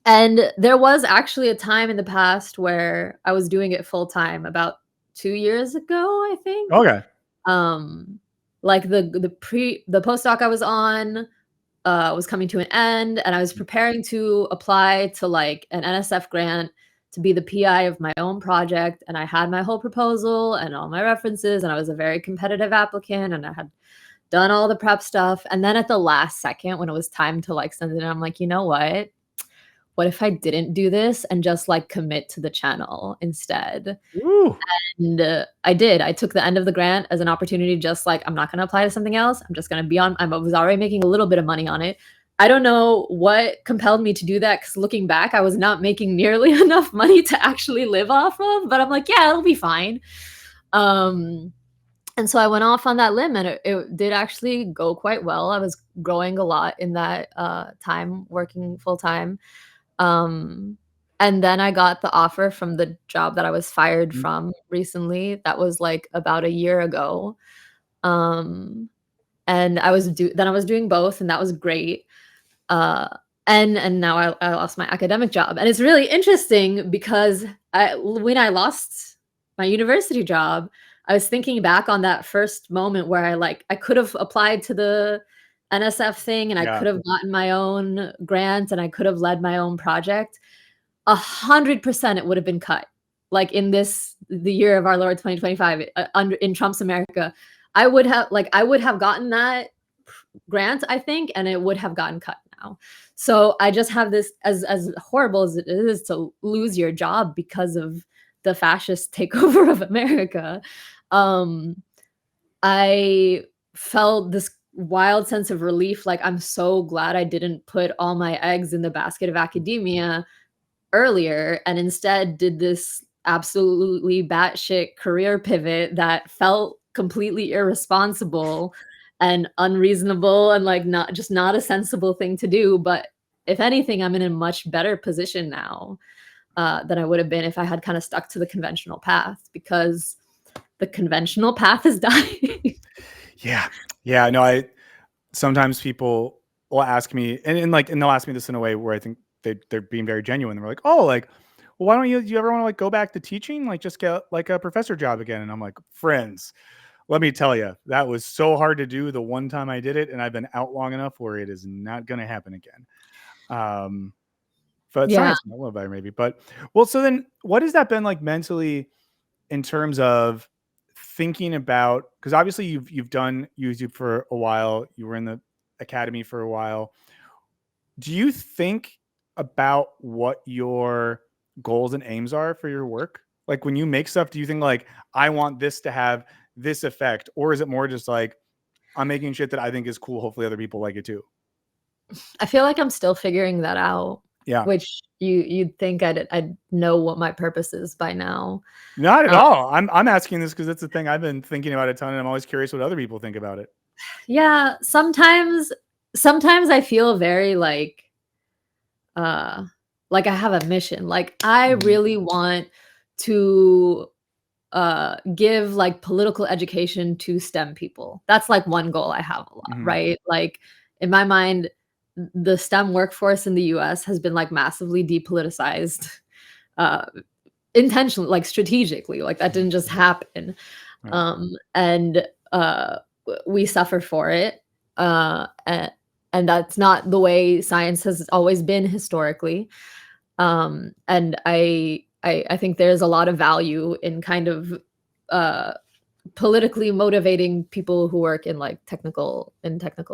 and there was actually a time in the past where I was doing it full time, about 2 years ago, I think. Okay. Um, like the postdoc I was on was coming to an end, and I was preparing to apply to like an NSF grant to be the PI of my own project. And I had my whole proposal and all my references, and I was a very competitive applicant, and I had done all the prep stuff. And then at the last second, when it was time to like send it in, I'm like, you know what? What if I didn't do this and just like commit to the channel instead? Woo. And I did. I took the end of the grant as an opportunity, just like, I'm not going to apply to something else. I'm just going to be on. I was already making a little bit of money on it. I don't know what compelled me to do that, because looking back, I was not making nearly enough money to actually live off of. But I'm like, yeah, it'll be fine. Um, and so I went off on that limb, and it did actually go quite well. I was growing a lot in that time, working full time. Um, And then I got the offer from the job that I was fired Mhm. from recently. That was, like, about a year ago. Um, and I was doing both, and that was great. Uh, and now I lost my academic job, and it's really interesting because when I lost my university job, I was thinking back on that first moment where I could have applied to the NSF thing, and I Yeah. could have gotten my own grant, and I could have led my own project. 100% it would have been cut. Like in the year of our Lord 2025, in Trump's America, I would have gotten that grant, I think, and it would have gotten cut now. So I just have this, as horrible as it is to lose your job because of the fascist takeover of America. Um, I felt this wild sense of relief. Like, I'm so glad I didn't put all my eggs in the basket of academia earlier and instead did this absolutely batshit career pivot that felt completely irresponsible and unreasonable and like not a sensible thing to do. But if anything, I'm in a much better position now than I would have been if I had kind of stuck to the conventional path, because the conventional path is dying. Yeah. Yeah. No, sometimes people will ask me, and they'll ask me this in a way where I think they're being very genuine. They're like, "Oh, like, well, why don't do you ever want to like go back to teaching? Like, just get like a professor job again?" And I'm like, friends, let me tell you, that was so hard to do the one time I did it, and I've been out long enough where it is not going to happen again. Um, but Yeah. science, a little better maybe. But well, so then, what has that been like mentally in terms of thinking about? Because obviously you've done YouTube for a while, you were in the academy for a while. Do you think about what your goals and aims are for your work? Like when you make stuff, do you think like, I want this to have this effect? Or is it more just like, I'm making shit that I think is cool. Hopefully other people like it too. I feel like I'm still figuring that out, Yeah. which you'd think I'd know what my purpose is by now. Not at Um, all. I'm asking this because it's a thing I've been thinking about a ton, and I'm always curious what other people think about it. yeah, sometimes I feel very uh like I have a mission. Like I Mhm. really want to give like political education to STEM people. That's like one goal I have a lot, Mhm. right? Like in my mind, the STEM workforce in the US has been like massively depoliticized uh intentionally, like strategically. Like that didn't just happen. Right. And we suffer for it. Uh and, and that's not the way science has always been historically. And I think there's a lot of value in kind of uh politically motivating people who work in like technical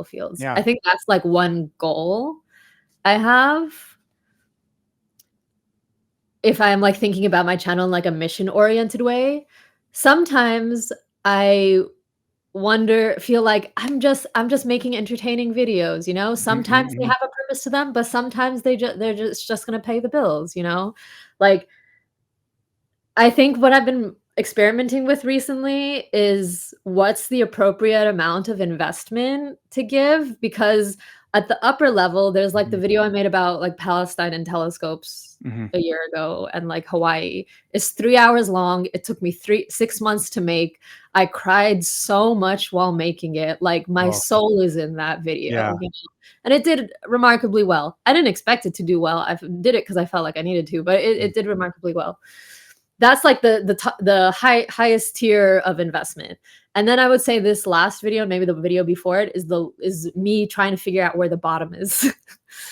fields. I Yeah. think that's like one goal I have if I'm like thinking about my channel in like a mission oriented way. Sometimes I feel like I'm just making entertaining videos, you know? Mhm, Sometimes mhm, they mhm. have a purpose to them, but sometimes they're just gonna pay the bills, you know? Like, I think what I've been experimenting with recently is what's the appropriate amount of investment to give, because at the upper level, there's like the Mhm. video I made about like Palestine and telescopes Mhm. a year ago and like Hawaii. It's 3 hours long. It took me 6 months to make. I cried so much while making it. Like my Oh, soul is in that video, yeah. you know? And it did remarkably well. I didn't expect it to do well. Did it because I felt like I needed to, but Mm. it did remarkably well. That's like the highest tier of investment. And then I would say this last video, maybe the video before it, is me trying to figure out where the bottom is.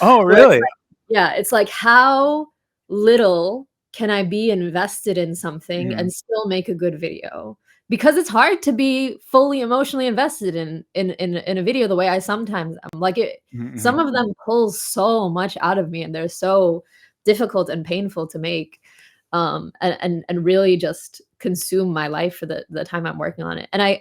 Oh, Where it's really? like, yeah, it's like how little can I be invested in something Mhm. and still make a good video? Because it's hard to be fully emotionally invested in a video the way I sometimes am. Like it, Mhm, some mhm. of them pull so much out of me and they're so difficult and painful to make. And really just consume my life for the time I'm working on it. And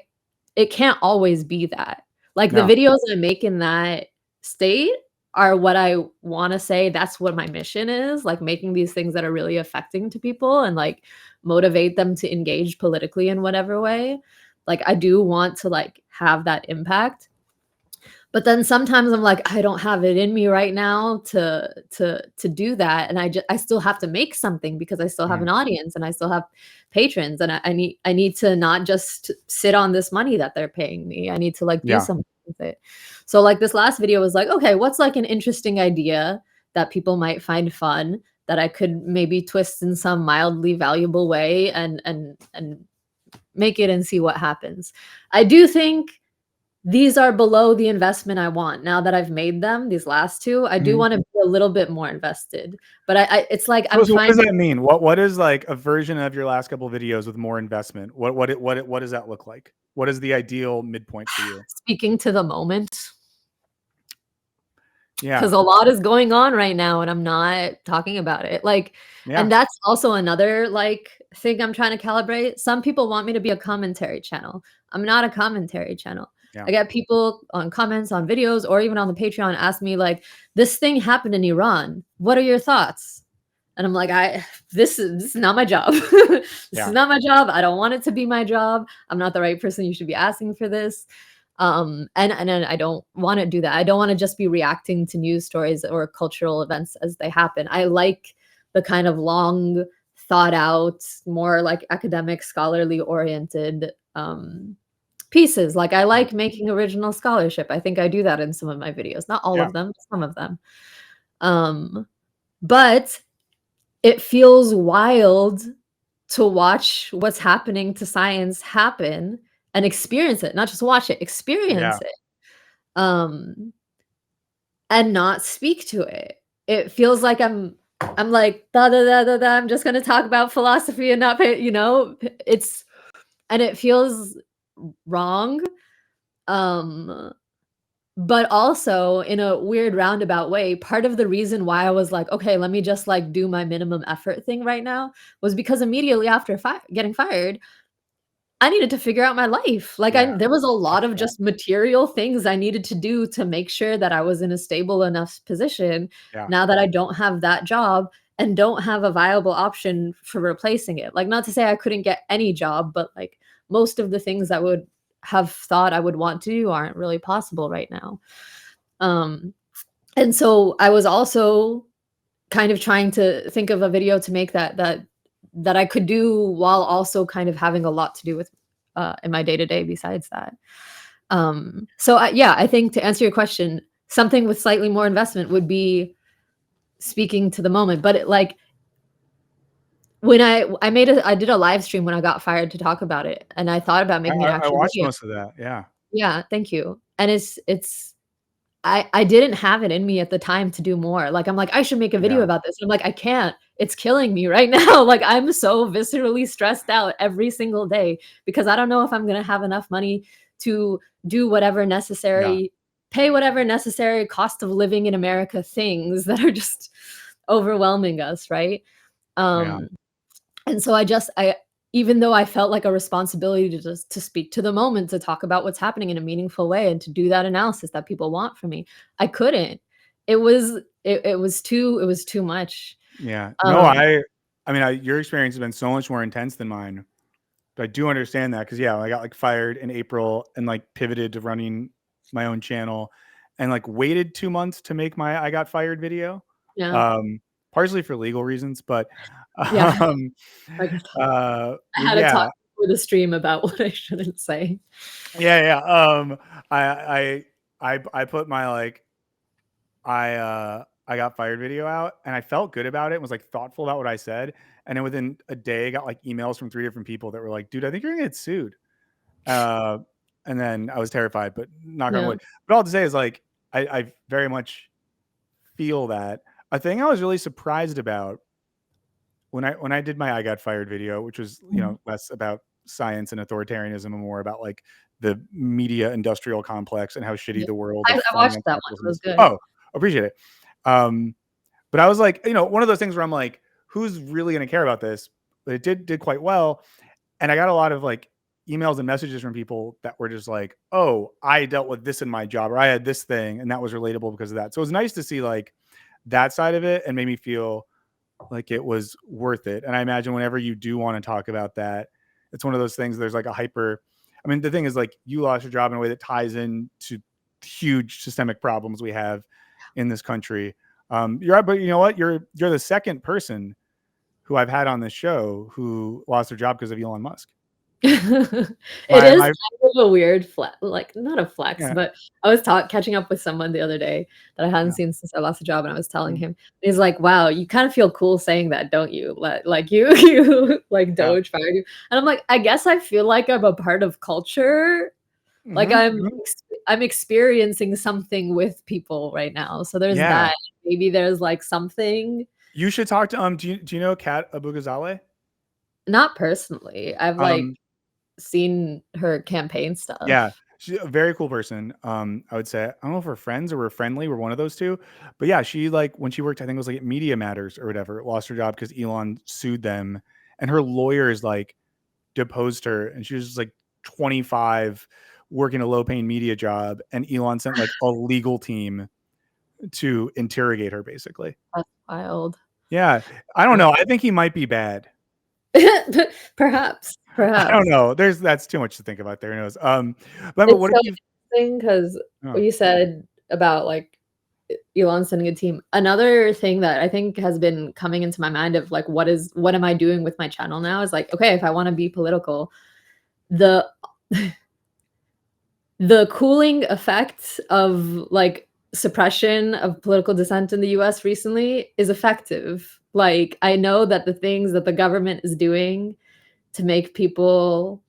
it can't always be that. Like the No. videos I make in that state are what I want to say that's what my mission is, like making these things that are really affecting to people and like motivate them to engage politically in whatever way. Like I do want to like have that impact. But then sometimes I'm like, I don't have it in me right now to do that, and I still have to make something because I still have an audience and I still have patrons, and I need to not just sit on this money that they're paying me. I need to like do Yeah. something with it. So like this last video was like, okay, what's like an interesting idea that people might find fun that I could maybe twist in some mildly valuable way and make it and see what happens. I do think these are below the investment I want. Now that I've made them, these last 2, I do wanna be a little bit more invested, but I it's like So, I'm so what does finding that mean? What is like a version of your last couple of videos with more investment? What does that look like? What is the ideal midpoint for you? speaking to the moment Yeah. because a lot is going on right now and I'm not talking about it. Like, Yeah. and that's also another like thing I'm trying to calibrate. Some people want me to be a commentary channel. I'm not a commentary channel. Yeah. I get people on comments on videos or even on the Patreon ask me like, this thing happened in Iran. What are your thoughts? And I'm like, this is not my job. This is Yeah. not my job. I don't want it to be my job. I'm not the right person you should be asking for this. And I don't want to do that. I don't want to just be reacting to news stories or cultural events as they happen. I like the kind of long, thought out, more like academic, scholarly oriented pieces. Like I like making original scholarship. I think I do that in some of my videos. Not all Yeah. of them, some of them. But it feels wild to watch what's happening to science happen and experience it, not just watch it, experience Yeah. it, um, and not speak to it. It feels like I'm like, "Da, da, da, da, da, I'm just gonna talk about philosophy and not pay," It's and it feels wrong, um, but also in a weird roundabout way, part of the reason why I was like, "Okay, let me just, like, do my minimum effort thing right now," was because immediately after getting fired, I needed to figure out my life. Like, Yeah. there was a I lot of feel that. just material things I needed to do to make sure that I was in a stable enough position Yeah. now that I don't have that job and don't have a viable option for replacing it. Like, not to say I couldn't get any job, but, like, most of the things I would have thought I would want to do aren't really possible right now. Um, and so I was also kind of trying to think of a video to make that I could do while also kind of having a lot to do with in my day to day besides that. Yeah, I think to answer your question, something with slightly more investment would be speaking to the moment. But like when I did a live stream when I got fired to talk about it, and I thought about making an I actual watched video. most of that. Yeah. Yeah, thank you. And it's I didn't have it in me at the time to do more. Like, I'm like, "I should make a video Yeah. about this." I'm like, "I can't. It's killing me right now." Like, I'm so viscerally stressed out every single day because I don't know if I'm gonna have enough money to do whatever Yeah. necessary pay whatever necessary cost of living in America things that are just overwhelming us, right? Yeah. Um and so I even though I felt like a responsibility to just to speak to the moment, to talk about what's happening in a meaningful way and to do that analysis that people want from me, I couldn't. It was too much. Yeah. No, Um, I mean, your experience has been so much more intense than mine. But I do understand that because yeah, I got like fired in April and like pivoted to running my own channel and like waited 2 months to make my I got fired video. yeah, Um, Partially for legal reasons, but yeah, um like, I but had to yeah, talk for the stream about what I shouldn't say. yeah, yeah. I I put my like I got fired video out and I felt good about it and was like thoughtful about what I said. And then within a day, I got like emails from 3 different people that were like, dude, I think you're gonna get sued. Uh, and then I was terrified, but knock on Yeah, wood. But all to say is like I very much feel that. A thing I was really surprised about when I did my I got fired video, which was mhm, less about science and authoritarianism and more about like the media industrial complex and how shitty yeah. the world of I watched finance that one, it capitalism was is. good. Oh, appreciate it. Um, but I was like, one of those things where I'm like, who's really going to care about this? But it did quite well, and I got a lot of like emails and messages from people that were just like, "Oh, I dealt with this in my job, or I had this thing, and that was relatable because of that." So it was nice to see like that side of it, and made me feel like it was worth it. And I imagine whenever you do want to talk about that, it's one of those things. There's like a hyper. I mean, the thing is like you lost your job in a way that ties in to huge systemic problems we have in this country. You're right, but you know what? You're the second person who I've had on this show who lost their job because of Elon Musk. It My is my kind of a weird like not a flex, yeah, but I was catching up with someone the other day that I hadn't yeah. seen since I lost a job, and I was telling Mm, him, he's like, "Wow, you kind of feel cool saying that, don't you? Like you you like yeah. Doge fired you." And I'm like, "I guess I feel like I'm a part of culture. Like Mhm, mhm. I'm experiencing something with people right now." So there's Yeah. that. Maybe there's like something, You should talk to do you know Kat Abugazale? not personally. I've like Um, seen her campaign yeah, stuff. she's a very cool person. I would say I don't know if we're friends or we're friendly. We're one of those two. But yeah, she like when she worked, I think it was like at Media Matters or whatever, lost her job because Elon sued them, and her lawyers like deposed her, and she was just like 25, working a low paying media job, and Elon sent like a legal team to interrogate her, basically. That's wild. Yeah, I don't know. I think he might be bad. Perhaps, I don't perhaps. know. That's too much to think about there. Who knows? But It's what so if you? interesting because Oh, what you said about, like, Elon sending a team. Another thing that I think has been coming into my mind of, like, what am I doing with my channel now is, like, okay, if I wanna be political, the the cooling effect of, like, suppression of political dissent in the US recently is effective. Like, I know that the things that the government is doing to make people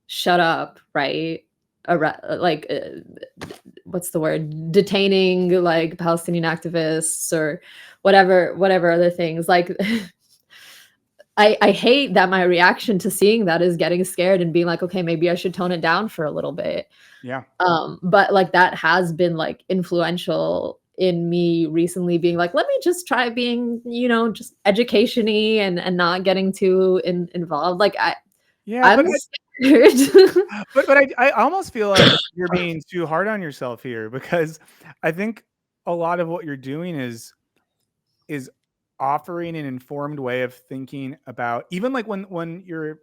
shut up, right? Like, what's the word? Detaining like Palestinian activists or whatever other things. Like, I hate that my reaction to seeing that is getting scared and being like, okay, maybe I should tone it down for a little bit. yeah, But like that has been like influential in me recently being like, let me just try being, just education-y and not getting too involved. Like yeah. I'm scared. But I almost feel like you're being too hard on yourself here because I think a lot of what you're doing is offering an informed way of thinking about even like when you're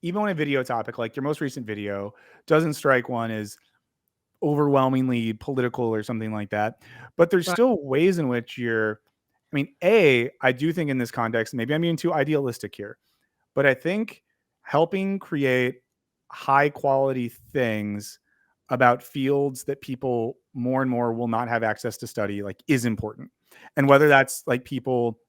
even when a video topic like your most recent video doesn't strike one as overwhelmingly political or something like that, but there's Right. still ways in which you're. I mean, I do think in this context, maybe I'm being too idealistic here, but I think helping create high quality things about fields that people more and more will not have access to study like is important. And whether that's like people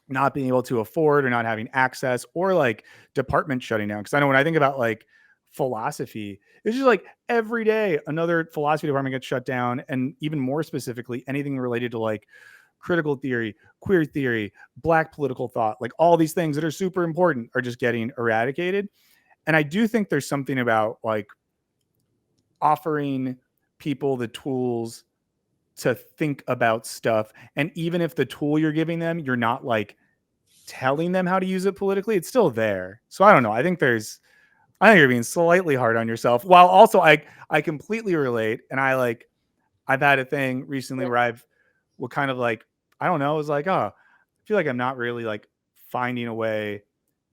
not being able to afford or not having access or like departments shutting down. Cause I know when I think about like philosophy, it's just like every day another philosophy department gets shut down. And even more specifically, anything related to like critical theory, queer theory, black political thought, like all these things that are super important are just getting eradicated. And I do think there's something about like offering people the tools to think about stuff. And even if the tool you're giving them, you're not like telling them how to use it politically, it's still there. So I don't know. I think you're being slightly hard on yourself. While also I completely relate. And I've had a thing recently where I've what kind of like, I don't know, it was like, oh, I feel like I'm not really like finding a way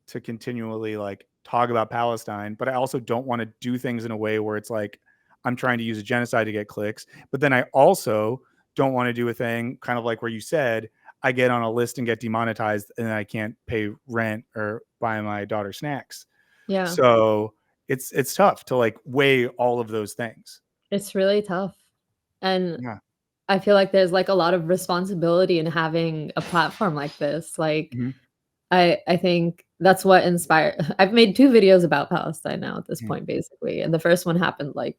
to continually like talk about Palestine, but I also don't want to do things in a way where it's like I'm trying to use a genocide to get clicks. But then I also don't want to do a thing kind of like where you said I get on a list and get demonetized and then I can't pay rent or buy my daughter snacks. Yeah, So it's tough to like weigh all of those things. it's really tough. And Yeah. I feel like there's like a lot of responsibility in having a platform like this. Like Mm-hmm. I think that's what inspired I've made 2 videos about Palestine now at this Mm-hmm. point, basically. And the first one happened like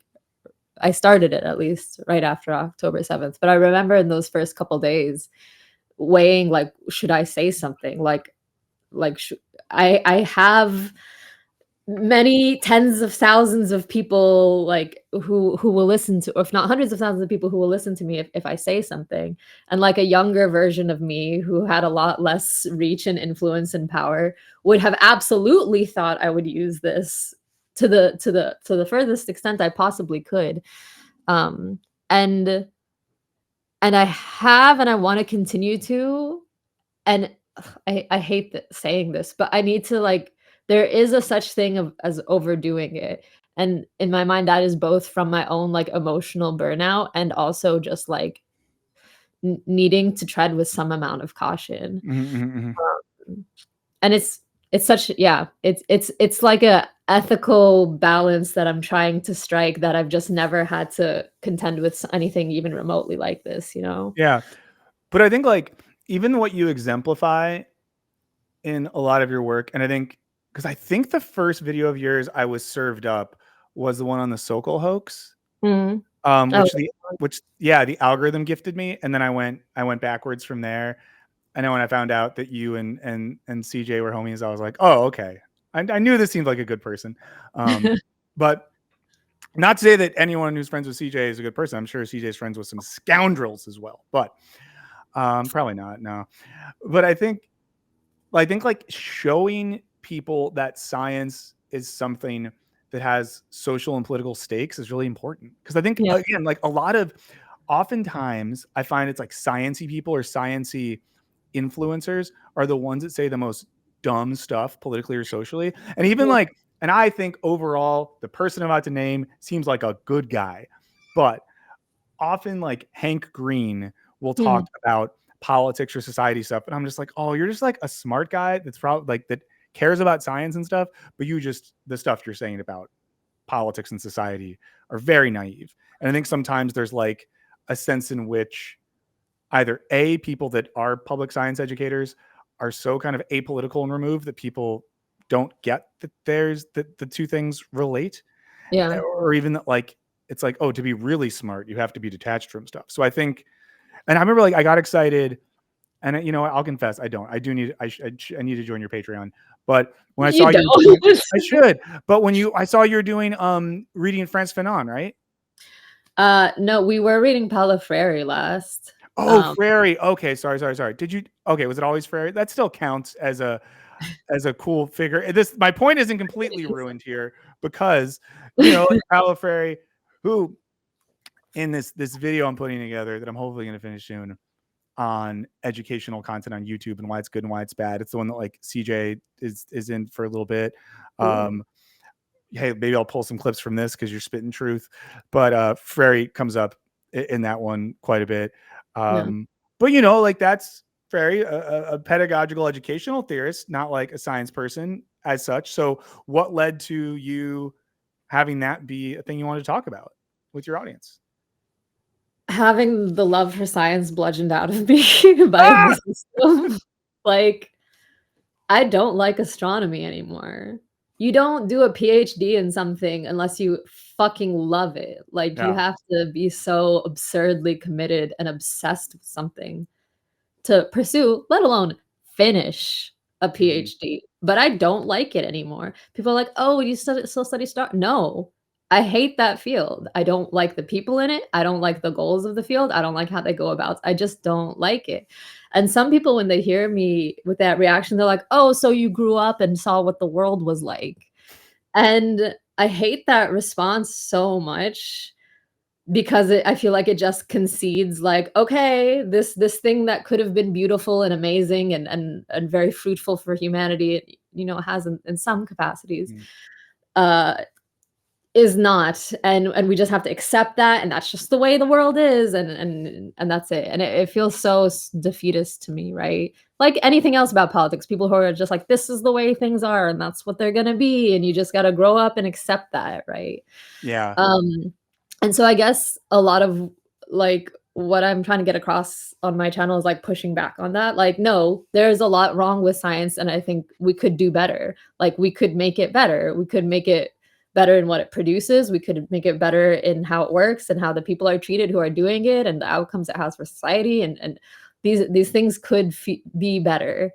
I started it at least right after October 7th. But I remember in those first couple days weighing like, should I say something? Like I have many tens of thousands of people like who will listen to, or if not hundreds of thousands of people who will listen to me if I say something, and like a younger version of me who had a lot less reach and influence and power would have absolutely thought I would use this to the furthest extent I possibly could. um and I have, and I want to continue to, and I hate saying this, but I need to like there is a such thing of as overdoing it. And in my mind, that is both from my own like emotional burnout and also just like needing to tread with some amount of caution. And it's such, yeah, it's like a ethical balance that I'm trying to strike that I've just never had to contend with anything even remotely like this, you know? Yeah. But I think like even what you exemplify in a lot of your work, and I think because I think the first video of yours I was served up was the one on the Sokol hoax, Mm. Oh, which yeah, the algorithm gifted me, and then I went backwards from there. I know when I found out that you and CJ were homies, I was like, oh, okay. I knew this seemed like a good person. But not to say that anyone who's friends with CJ is a good person. I'm sure CJ's friends with some scoundrels as well, but probably not. No, but I think like showing people that science is something that has social and political stakes is really important. Because I think yeah, again, like oftentimes I find it's like sciencey people or sciencey influencers are the ones that say the most dumb stuff politically or socially. And even yeah, like, and I think overall the person I'm about to name seems like a good guy, but often like Hank Green will talk mm, about politics or society stuff, and I'm just like, oh, you're just like a smart guy that's probably like that cares about science and stuff, but you just the stuff you're saying about politics and society are very naive. And I think sometimes there's like a sense in which either a people that are public science educators are so kind of apolitical and removed that people don't get that there's that the two things relate, yeah. or even that like it's like, oh, to be really smart you have to be detached from stuff. So I think, and I remember like I got excited, and you know what, I'll confess I don't, I do need, I need to join your Patreon, but when I saw You you were doing, don't. I should, but when you, I saw you were doing reading Frantz Fanon, right? No, we were reading Paulo Freire last. Oh, Frary. Okay, sorry. Did you? Okay, was it always Frary? That still counts as a cool figure. This, my point isn't completely ruined here because you know like Paulo Freire, who in this video I'm putting together that I'm hopefully going to finish soon on educational content on YouTube and why it's good and why it's bad. It's the one that like CJ is in for a little bit. Ooh, Hey, maybe I'll pull some clips from this because you're spitting truth. But Frary comes up in that one quite a bit. yeah. But you know, like that's Frary, a pedagogical educational theorist, not like a science person as such. So what led to you having that be a thing you wanted to talk about with your audience? Having the love for science bludgeoned out of me by Ah! the system. Like, I don't like astronomy anymore. You don't do a PhD in something unless you fucking love it. Like, you Yeah. have to be so absurdly committed and obsessed with something to pursue, let alone finish a Mhm. PhD. But I don't like it anymore. People are like, "Oh, you still study star?" No, I hate that field. I don't like the people in it. I don't like the goals of the field. I don't like how they go about. I just don't like it. And some people, when they hear me with that reaction, they're like, "Oh, so you grew up and saw what the world was like." And I hate that response so much because I feel like it just concedes like, okay, this thing that could have been beautiful and amazing and very fruitful for humanity, it, you know, has in some capacities, Mhm. uh, is not, and we just have to accept that, and that's just the way the world is, and that's it. And it feels so defeatist to me, right? Like anything else about politics, people who are just like, this is the way things are, and that's what they're gonna be, and you just got to grow up and accept that, right? Yeah. Um, and so I guess a lot of like what I'm trying to get across on my channel is like pushing back on that. Like, no, there's a lot wrong with science, and I think we could do better. Like, we could make it better. We could make it better in what it produces. We could make it better in how it works and how the people are treated who are doing it and the outcomes it has for society. And these things could be better.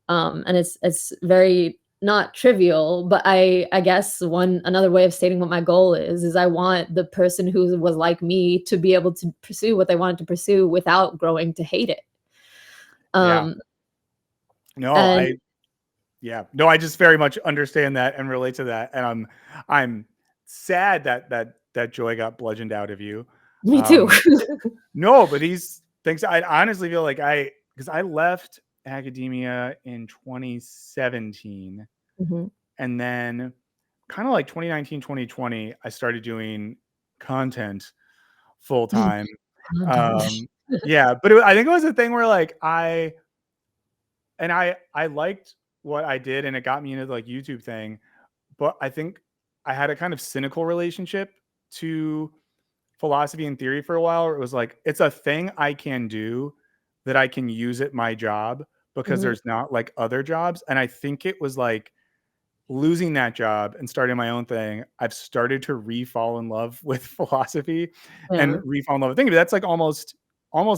And it's very not trivial, but I guess one another way of stating what my goal is I want the person who was like me to be able to pursue what they wanted to pursue without growing to hate it. Yeah. Um, No, and I, yeah. No, I just very much understand that and relate to that. And I'm sad that that joy got bludgeoned out of you. me too. Um, no, but these things, I honestly feel like because I left academia in 2017, Mhm. and then kind of like 2019, 2020, I started doing content full time. Yeah, but I think it was a thing where like I liked what I did and it got me into the like YouTube thing, but I think I had a kind of cynical relationship to philosophy and theory for a while where it was like it's a thing I can do that I can use at my job because Mhm. there's not like other jobs. And I think it was like losing that job and starting my own thing, I've started to re-fall in love with philosophy and Yeah. re-fall in love with thinking. But that's like almost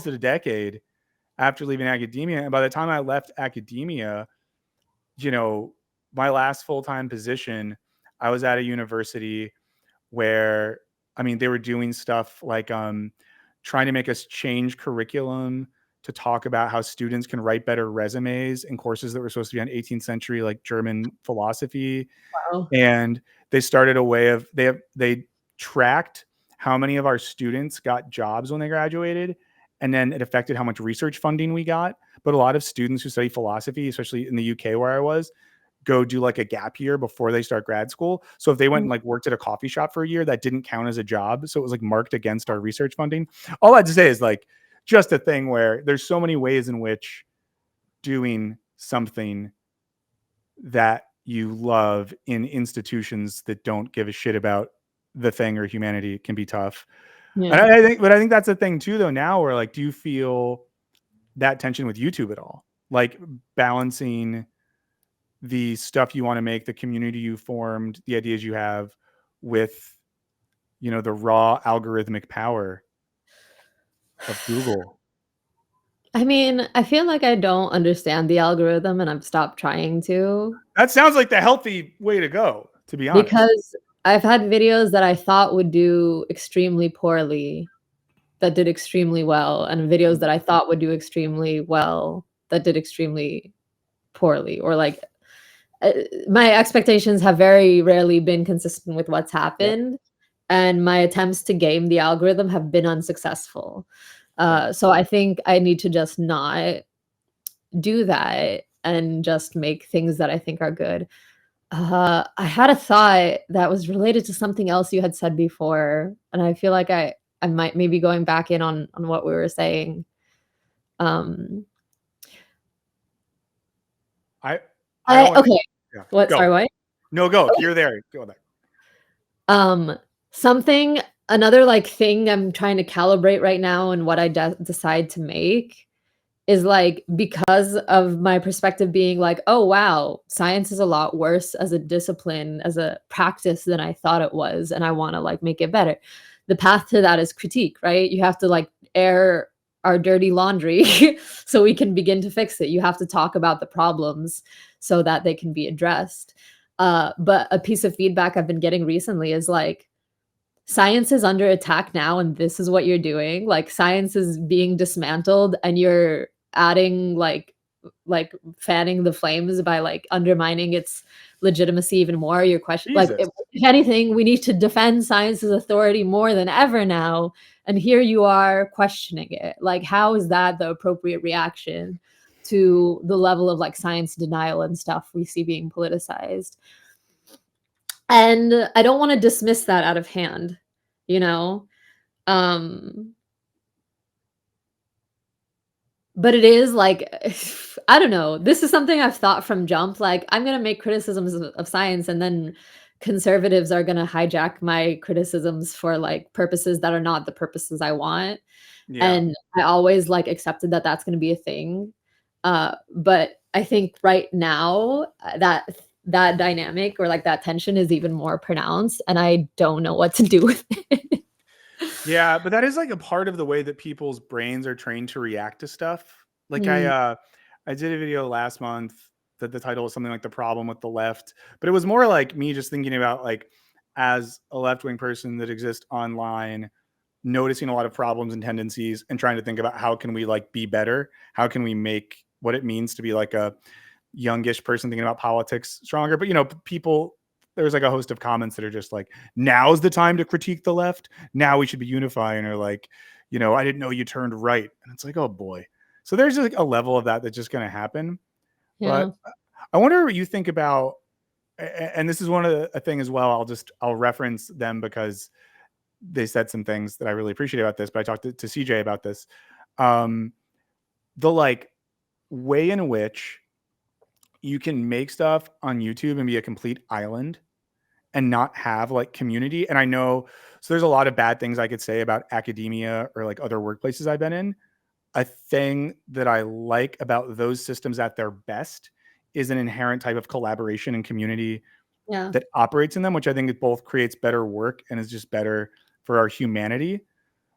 a decade after leaving academia. And by the time I left academia, you know, my last full-time position, I was at a university where, I mean, they were doing stuff like trying to make us change curriculum to talk about how students can write better resumes in courses that were supposed to be on 18th century like German philosophy. Wow. And they started a way of they tracked how many of our students got jobs when they graduated, and then it affected how much research funding we got. But a lot of students who study philosophy, especially in the UK where I was, go do like a gap year before they start grad school. So if they went and like worked at a coffee shop for a year, that didn't count as a job. So it was like marked against our research funding. All I had to say is like just a thing where there's so many ways in which doing something that you love in institutions that don't give a shit about the thing or humanity can be tough. And Yeah. I think that's the thing too, though, now where like, do you feel that tension with YouTube at all? Like balancing the stuff you want to make, the community you formed, the ideas you have with, you know, the raw algorithmic power of Google. I mean, I feel like I don't understand the algorithm and I've stopped trying to That sounds like the healthy way to go, to be honest. because I've had videos that I thought would do extremely poorly that did extremely well, and videos that I thought would do extremely well that did extremely poorly, or like my expectations have very rarely been consistent with what's Yep. happened, and my attempts to game the algorithm have been unsuccessful. Right. So I think I need to just not do that and just make things that I think are good. I had a thought that was related to something else you had said before, and I feel like I might maybe going back in on what we were saying. Um, I don't want okay. yeah, What? go. Sorry, what? No, go. Okay. You're there. Go there. Um, something another, like, thing I'm trying to calibrate right now and what I decide to make is, like, because of my perspective being like, "Oh, wow, science is a lot worse as a discipline, as a practice than I thought it was, and I wanna, like, make it better." The path to that is critique, right? You have to, like, air our dirty laundry so we can begin to fix it. You have to talk about the problems so that they can be addressed. But a piece of feedback I've been getting recently is, like, science is under attack now, and this is what you're doing. Like, science is being dismantled, and you're adding, fanning the flames by, like, undermining its legitimacy even more. Your question, like, Jesus. if anything, we need to defend science's authority more than ever now, and here you are questioning it. Like, how is that the appropriate reaction to the level of, like, science denial and stuff we see being politicized? And I don't wanna dismiss that out of hand, you know? Um, but it is like, I don't know, this is something I've thought from jump, like, I'm gonna make criticisms of science, and then conservatives are gonna hijack my criticisms for, like, purposes that are not the purposes I want, Yeah. and I always, like, accepted that that's gonna be a thing. But I think right now, that dynamic or, like, that tension is even more pronounced, and I don't know what to do with it. Yeah, but that is like a part of the way that people's brains are trained to react to stuff. Like Mm, I did a video last month that the title was something like the problem with the left, but it was more like me just thinking about like as a left-wing person that exists online, noticing a lot of problems and tendencies and trying to think about how can we like be better? How can we make what it means to be like a youngish person thinking about politics stronger? But you know, people there's like a host of comments that are just like, now's the time to critique the left. Now we should be unifying, or like, you know, I didn't know you turned right. And it's like, oh boy. So there's like a level of that that's just going to happen. yeah. But I wonder what you think about and this is one of the thing as well. I'll reference them because they said some things that I really appreciate about this. But I talked to CJ about this. The like way in which you can make stuff on YouTube and be a complete island and not have like community. And I know, so there's a lot of bad things I could say about academia or like other workplaces I've been in. A thing that I like about those systems at their best is an inherent type of collaboration and community that operates in them, which I think it both creates better work and is just better for our humanity.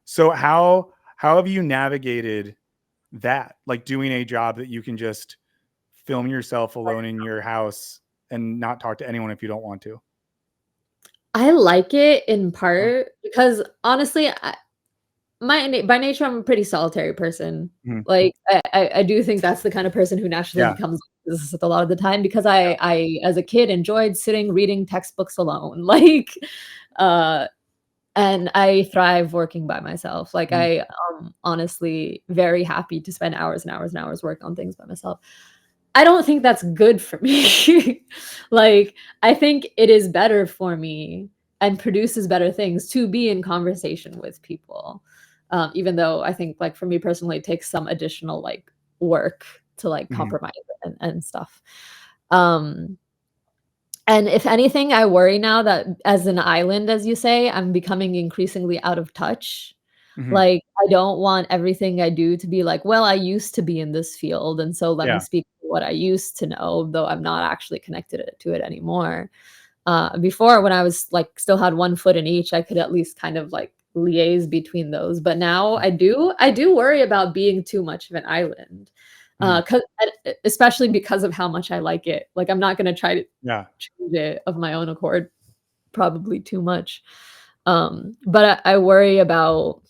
So how have you navigated that? Like doing a job that you can just film yourself alone in your house and not talk to anyone if you don't want to? I like it in part because honestly, by nature, I'm a pretty solitary person. Mm-hmm. Like I do think that's the kind of person who naturally becomes a physicist a lot of the time because I as a kid enjoyed sitting reading textbooks alone. Like and I thrive working by myself. Like I honestly very happy to spend hours and hours and hours working on things by myself. I don't think that's good for me. Like, I think it is better for me and produces better things to be in conversation with people. Even though I think, like, for me personally, it takes some additional, like, work to, like, compromise and stuff. And if anything, I worry now that as an island, as you say, I'm becoming increasingly out of touch. Like, I don't want everything I do to be like, "Well, I used to be in this field, and so let me speak to what I used to know," though I'm not actually connected to it anymore. Before, when I was, like, still had one foot in each, I could at least kind of, like, liaise between those, but now I do worry about being too much of an island, 'cause especially because of how much I like it. Like, I'm not gonna try to change it of my own accord, probably too much. But I worry about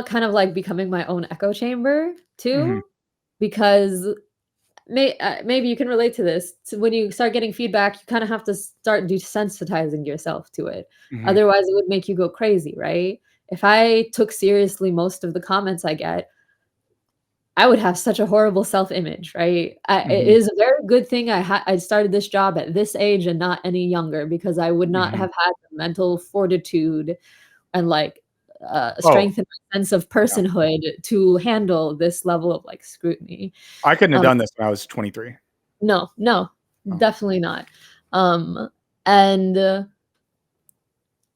kind of, like, becoming my own echo chamber too, because maybe you can relate to this. So when you start getting feedback, you kinda have to start desensitizing yourself to it. Otherwise, it would make you go crazy, right? If I took seriously most of the comments I get, I would have such a horrible self-image, right? It is a very good thing I started this job at this age and not any younger because I would not have had the mental fortitude and, like, strength and sense of personhood to handle this level of, like, scrutiny. I couldn't have done this when I was 23. No, definitely not. And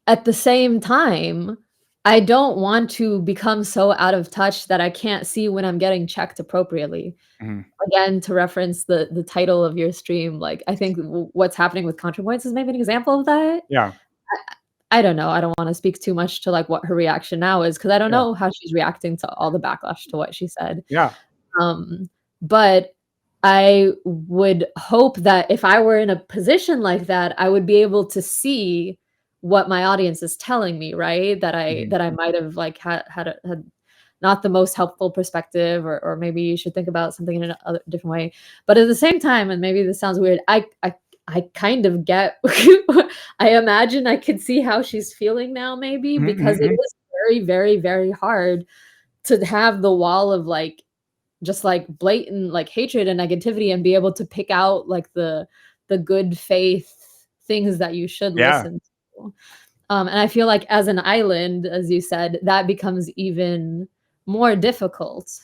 at the same time, I don't want to become so out of touch that I can't see when I'm getting checked appropriately. Again, to reference the title of your stream, like, I think what's happening with ContraPoints is maybe an example of that. Yeah. I don't know. I don't wanna speak too much to, like, what her reaction now is because I don't know how she's reacting to all the backlash to what she said. Yeah. But I would hope that if I were in a position like that, I would be able to see what my audience is telling me, right? That I might have, like, had not the most helpful perspective or maybe you should think about something in a different way. But at the same time, and maybe this sounds weird, I kind of get I imagine I could see how she's feeling now maybe because it was very, very, very hard to have the wall of, like, just, like, blatant, like, hatred and negativity and be able to pick out, like, the good faith things that you should listen to. And I feel like as an island, as you said, that becomes even more difficult,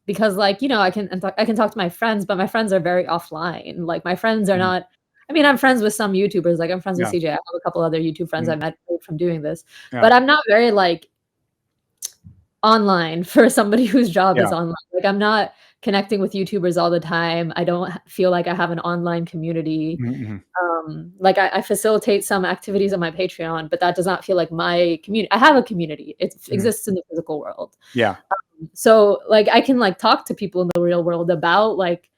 because, like, I can talk to my friends, but my friends are very offline. Like, my friends are not I mean, I'm friends with some YouTubers, like, I'm friends with CJ. I have a couple other YouTube friends I met from doing this, but I'm not very, like, online for somebody whose job is online. Like, I'm not connecting with YouTubers all the time. I don't feel like I have an online community. Like, I facilitate some activities on my Patreon, but that does not feel like my community. I have a community. It exists in the physical world. Yeah. So, like, I can, like, talk to people in the real world about, like,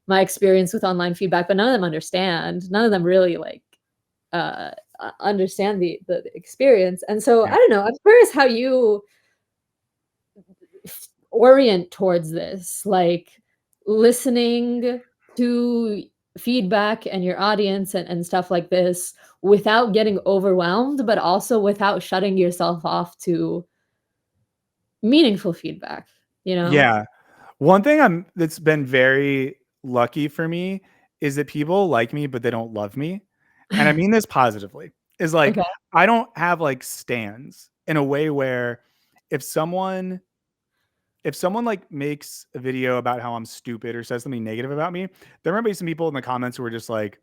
my experience with online feedback, but none of them understand. None of them really, like, understand the experience. And so, I don't know. I'm curious how you orient towards this, like, listening to feedback and your audience and stuff like this without getting overwhelmed, but also without shutting yourself off to meaningful feedback, you know? Yeah. One thing that's been very lucky for me is that people like me, but they don't love me. And I mean this positively. Is like, Okay. I don't have like stans in a way where if someone like makes a video about how I'm stupid or says something negative about me, there might be some people in the comments who are just like,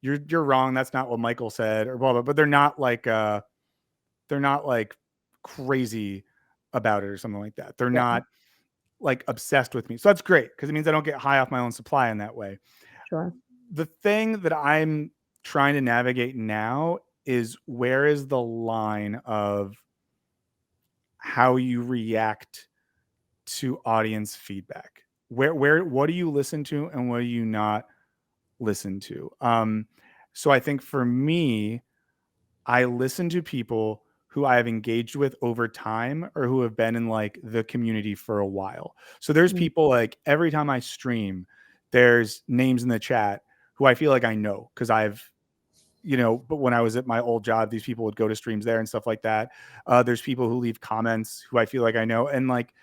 you're wrong. That's not what Michael said or blah, blah, but they're not like crazy about it or something like that. They're Yeah. not like obsessed with me. So that's great because it means I don't get high off my own supply in that way. Sure. The thing that I'm trying to navigate now is where is the line of how you react to audience feedback? What do you listen to and what do you not listen to? So I think for me, I listen to people who I have engaged with over time or who have been in like the community for a while. So there's people like every time I stream, there's names in the chat who I feel like I know because I've, but when I was at my old job, these people would go to streams there and stuff like that. There's people who leave comments who I feel like I know. And like,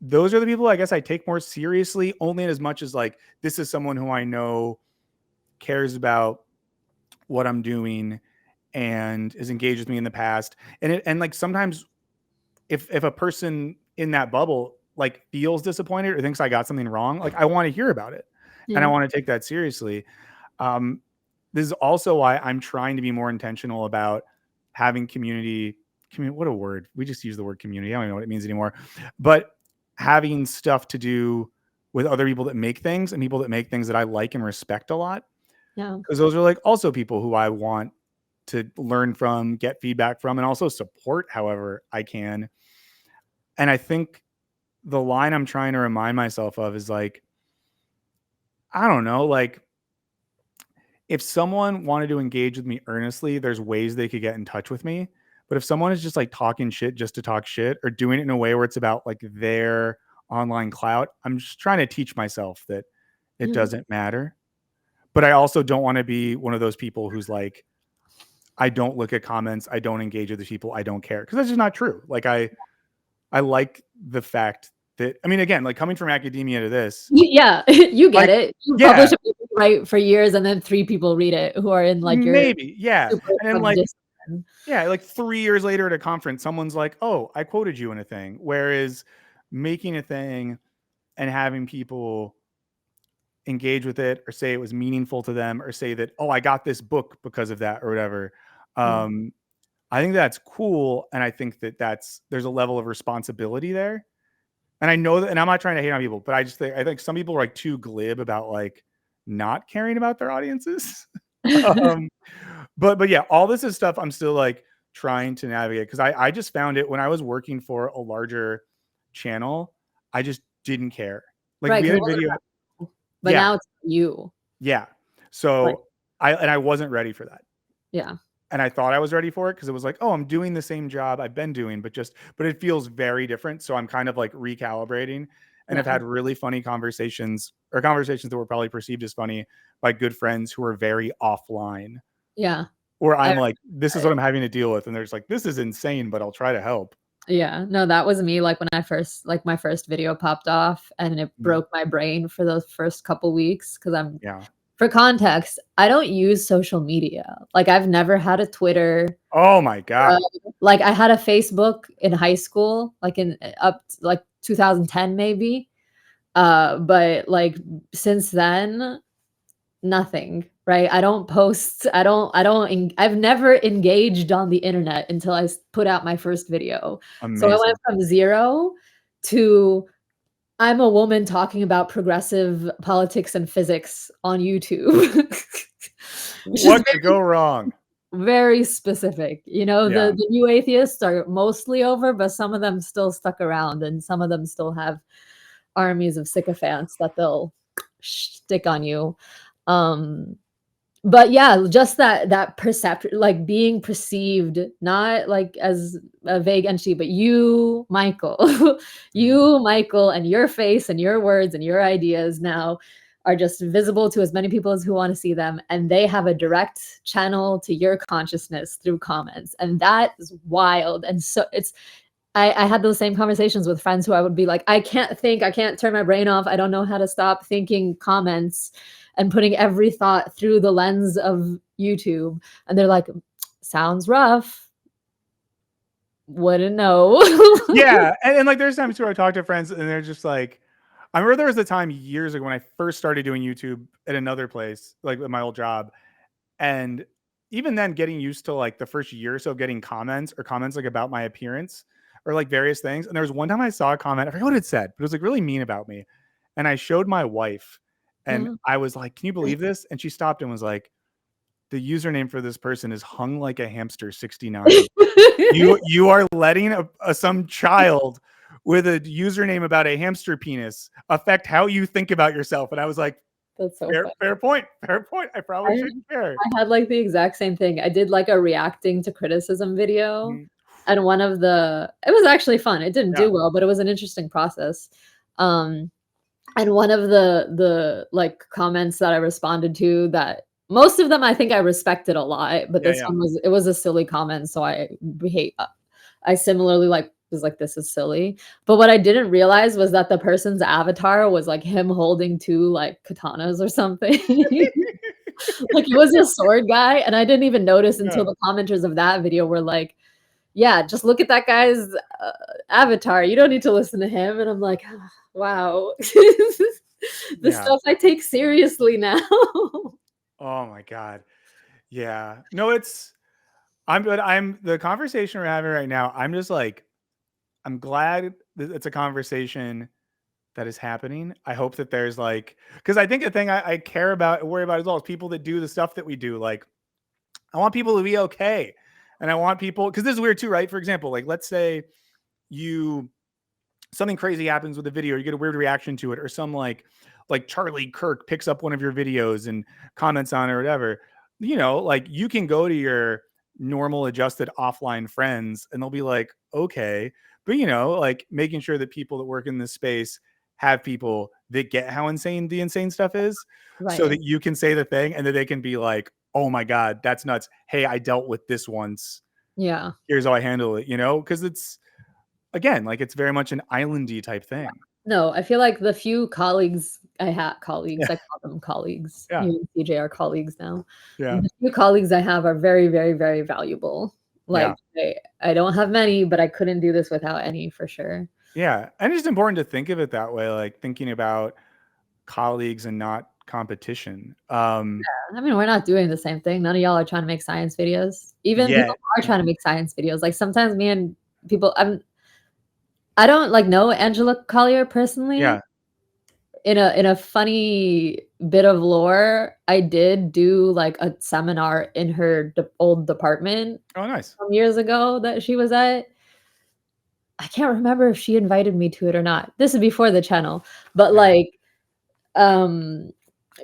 those are the people I guess I take more seriously, only in as much as like, this is someone who I know cares about what I'm doing and has engaged with me in the past. And like sometimes if a person in that bubble like feels disappointed or thinks I got something wrong, like I want to hear about it and I want to take that seriously. This is also why I'm trying to be more intentional about having community. What a word. We just use the word community. I don't even know what it means anymore, but having stuff to do with other people that make things and people that make things that I like and respect a lot. Yeah. Because those are like also people who I want to learn from, get feedback from, and also support however I can. And I think the line I'm trying to remind myself of is like, I don't know, like if someone wanted to engage with me earnestly, there's ways they could get in touch with me. But if someone is just like talking shit just to talk shit or doing it in a way where it's about like their online clout, I'm just trying to teach myself that it doesn't matter. But I also don't want to be one of those people who's like, I don't look at comments. I don't engage with the people. I don't care. Because that's just not true. Like I like the fact that, I mean, again, like coming from academia to this. Yeah, you get like, it. You publish a paper, right, for years and then 3 people read it who are in like your maybe. Yeah. And then like, discipline. yeah, like 3 years later at a conference, someone's like, oh, I quoted you in a thing. Whereas making a thing and having people engage with it or say it was meaningful to them or say that, oh, I got this book because of that or whatever. I think that's cool. And I think that there's a level of responsibility there. And I know that, and I'm not trying to hate on people, but I think some people are like too glib about like not caring about their audiences. But yeah, all this is stuff I'm still like trying to navigate because I just found it when I was working for a larger channel. I just didn't care. Like Right, we had a video. but Yeah. now it's you. Yeah. So I wasn't ready for that. Yeah. And I thought I was ready for it because it was like, oh, I'm doing the same job I've been doing, but it feels very different. So I'm kind of like recalibrating and I've had really funny conversations or conversations that were probably perceived as funny by good friends who are very offline. Yeah. Or I'm like, this is what I'm having to deal with. And they're just like, this is insane, but I'll try to help. Yeah. No, that was me. Like when my first video popped off and it broke my brain for those first couple weeks. Cause for context, I don't use social media. Like I've never had a Twitter. Oh my God. Like I had a Facebook in high school, like up like 2010 maybe. But like since then, nothing, right? I don't post. I've never engaged on the internet until I put out my first video. Amazing. So I went from 0 to I'm a woman talking about progressive politics and physics on YouTube. What could go wrong? Very specific. The new atheists are mostly over, but some of them still stuck around and some of them still have armies of sycophants that they'll stick on you. But yeah, just that perception, like being perceived, not like as a vague entity, but you, Michael, and your face and your words and your ideas now are just visible to as many people as who want to see them. And they have a direct channel to your consciousness through comments. And that is wild. And so I had those same conversations with friends who I would be like, I can't think, I can't turn my brain off, I don't know how to stop thinking comments and putting every thought through the lens of YouTube. And they're like, sounds rough. Wouldn't know. Yeah. And like there's times where I talk to friends and they're just like, I remember there was a time years ago when I first started doing YouTube at another place, like at my old job. And even then getting used to like the first year or so of getting comments like about my appearance or like various things. And there was one time I saw a comment, I forgot what it said, but it was like really mean about me. And I showed my wife and Yeah. I was like, can you believe this? And she stopped and was like, the username for this person is hung like a hamster 69. You are letting some child with a username about a hamster penis affect how you think about yourself. And I was like, That's so fair, funny. fair point. Fair point. I probably shouldn't care. I had like the exact same thing. I did like a reacting to criticism video, Mhm. and one of the it was actually fun. It didn't Yeah. do well, but it was an interesting process. Um, and one of the like comments that I responded to, that most of them I think I respected a lot, but Yeah. this Yeah. one was a silly comment, so I similarly like was like, this is silly. But what I didn't realize was that the person's avatar was like him holding two like katanas or something. Like he was a sword guy, and I didn't even notice until Yeah. the commenters of that video were like, "Yeah, just look at that guy's avatar. You don't need to listen to him." And I'm like, "Ah, wow, the Yeah. stuff I take seriously now." Oh my God. Yeah. No, I'm the conversation we're having right now. I'm just like, I'm glad that it's a conversation that is happening. I hope that there's like, because I think the thing I care about and worry about as well is people that do the stuff that we do. Like, I want people to be okay. And I want people, because this is weird too, right? For example, like, let's say you, something crazy happens with a video, you get a weird reaction to it, or some like Charlie Kirk picks up one of your videos and comments on it or whatever. You know, like you can go to your normal adjusted offline friends and they'll be like, okay. But you know, like making sure that people that work in this space have people that get how insane the insane stuff is, so Right. that you can say the thing and that they can be like, oh my God, that's nuts. Hey, I dealt with this once. Yeah. Here's how I handle it, you know? Because it's, again, like it's very much an islandy type Yeah. thing. No, I feel like the few Yeah. I call them colleagues. Yeah. You and CJ are colleagues now. Yeah. The few colleagues I have are very, very, very valuable. Yeah. Like, I don't have many, but I couldn't do this without any for sure. Yeah. And it's important to think of it that way, like thinking about colleagues and not competition. I mean, we're not doing the same thing. None of y'all are trying to make science videos. Even people Yet. who are trying to make science videos. Like sometimes me and people, I don't like know Angela Collier personally. Yeah. In a funny bit of lore, I did do like a seminar in her old department Oh, nice. some years ago that she was at. I can't remember if she invited me to it or not. This is before the channel, but Yeah. like, um,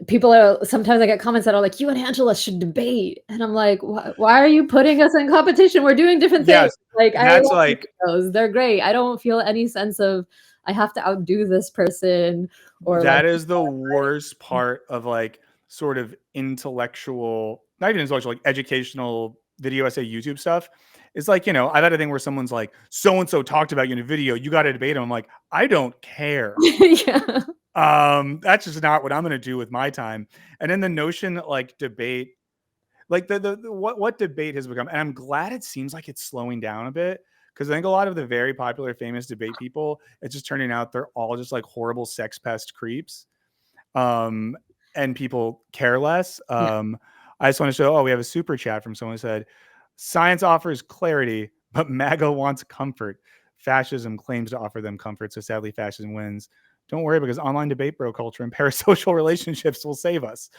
people are sometimes I get comments that are like, "You and Angela should debate," and I'm like, Why are you putting us in competition? We're doing different things." Yes. Like, I That's love her like, videos. They're great. I don't feel any sense of I have to outdo this person or like that is the worst part of like sort of intellectual, not even intellectual, like educational video essay YouTube stuff. It's like, you know, I've had a thing where someone's like, so and so talked about you in a video, you got to debate him. I'm like, I don't care. Yeah. That's just not what I'm going to do with my time. And then the notion that like debate, like the what debate has become, and I'm glad it seems like it's slowing down a bit, because I think a lot of the very popular famous debate people, it's just turning out they're all just like horrible sex pest creeps. um and people care less. Yeah. I just want to show, oh, we have a super chat from someone who said, science offers clarity but MAGA wants comfort. Fascism claims to offer them comfort, so sadly fascism wins. Don't worry, because online debate bro culture and parasocial relationships will save us.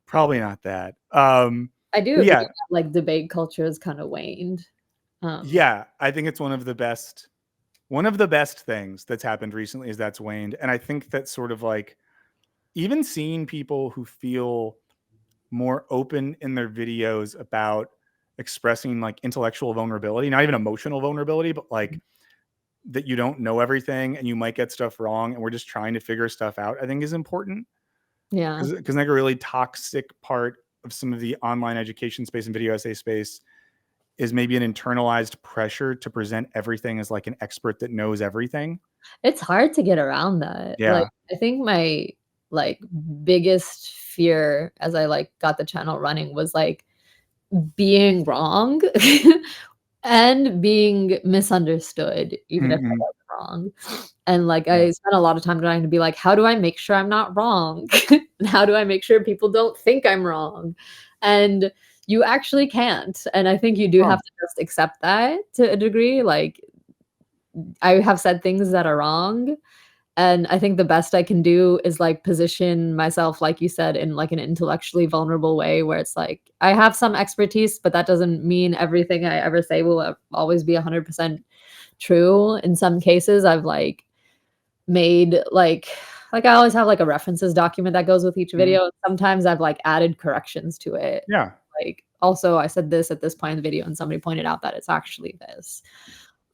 Probably not that. I do But agree yeah, that, like, debate culture has kinda waned. Um, yeah, I think it's one of the best things that's happened recently is that's waned. And I think that sort of like even seeing people who feel more open in their videos about expressing like intellectual vulnerability, not even emotional vulnerability, but like that you don't know everything and you might get stuff wrong and we're just trying to figure stuff out, I think is important. yeah. Because like a really toxic part of some of the online education space and video essay space is maybe an internalized pressure to present everything as like an expert that knows everything. It's hard to get around that. Yeah. Like, I think my, like, biggest fear as I, like, got the channel running was, like, being wrong and being misunderstood, even if I Mm-mm. was wrong. And, like, Yeah. I spent a lot of time trying to be like, "How do I make sure I'm not wrong? And how do I make sure people don't think I'm wrong?" And you actually can't, and I think you do Oh, have to just accept that to a degree, like, I have said things that are wrong, and I think the best I can do is, like, position myself, like you said, in, like, an intellectually vulnerable way where it's like, I have some expertise, but that doesn't mean everything I ever say will always be 100% true. In some cases, I've, like, made, I always have, like, a references document that goes with each mhm. video. Sometimes I've, like, added corrections to it. Yeah. Like, also, I said this at this point in the video, and somebody pointed out that it's actually this.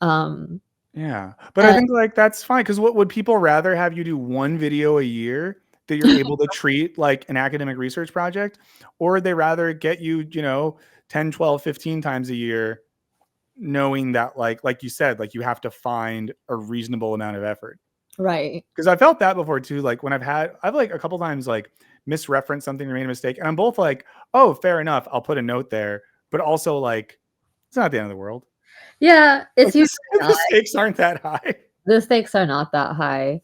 Um, Yeah. But I and think like that's fine because what would people rather have you do one video a year that you're able to treat like an academic research project, or would they rather get you, 10, 12, 15 times a year knowing that like you said, like you have to find a reasonable amount of effort. Right. Because I felt that before too. Like when I've like a couple times like misreferenced something or made a mistake, and I'm both like, oh, fair enough, I'll put a note there, but also like it's not the end of the world. Yeah, Like it's the, usually the not. stakes aren't that high. The stakes are not that high.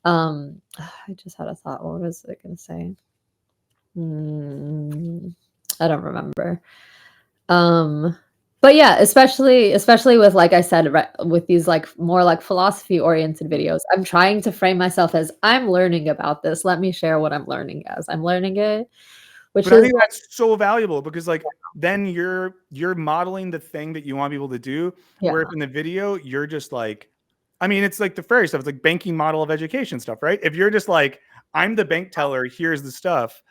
I just had a thought. What was I gonna say? Mm, I don't remember. Um, but yeah, especially with, like I said, with these, like, more, like, philosophy-oriented videos, I'm trying to frame myself as, "I'm learning about this, let me share what I'm learning as I'm learning it," which But I is think that's so valuable because like then you're modeling the thing that you want people to do. Where if yeah, in the video you're just like, I mean, it's like the fairy stuff. It's like banking model of education stuff, right? If you're just like, I'm the bank teller, here's the stuff.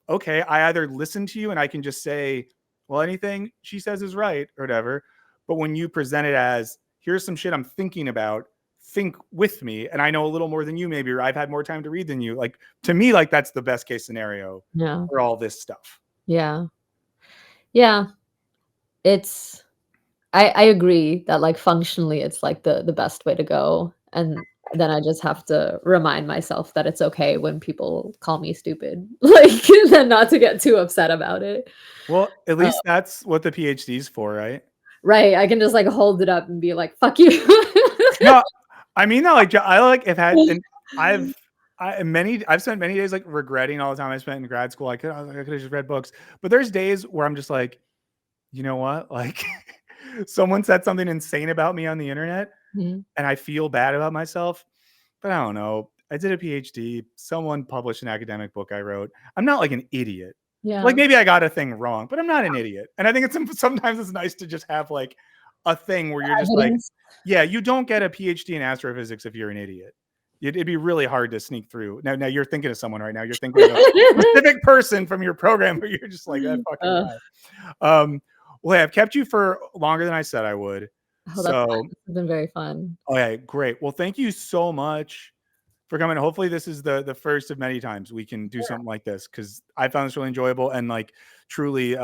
Okay, I either listen to you and I can just say, well, anything she says is right or whatever. But when you present it as, here's some shit I'm thinking about, think with me, and I know a little more than you, maybe, or I've had more time to read than you. Like to me, like that's the best case scenario yeah, for all this stuff. yeah, yeah, it's I agree that, like, functionally, it's, like, the best way to go, and then I just have to remind myself that it's okay when people call me stupid, like, then not to get too upset about it. Well, at Uh, least that's what the PhD's for, right? right, I can just, like, hold it up and be like, "Fuck you." No, I mean, no, like I like have had, and I've I've spent many days like regretting all the time I spent in grad school. I could have just read books, but there's days where I'm just like, you know what, like someone said something insane about me on the internet, Mhm, and I feel bad about myself. But I don't know. I did a PhD. Someone published an academic book I wrote. I'm not like an idiot. Like yeah, maybe I got a thing wrong, but I'm not an idiot. And I think it's sometimes it's nice to just have like a thing where you're just like, evidence. yeah, you don't get a PhD in astrophysics if you're an idiot. It'd be really hard to sneak through. Now you're thinking of someone right now. You're thinking of a specific person from your program where you're just like that fucking Ugh, guy. Well, hey, I've kept you for longer than I said I would. oh, that's fine, So, this has been very fun. okay, great. Well, thank you so much for coming. Hopefully, this is the first of many times we can do something like this because I found this really enjoyable and like truly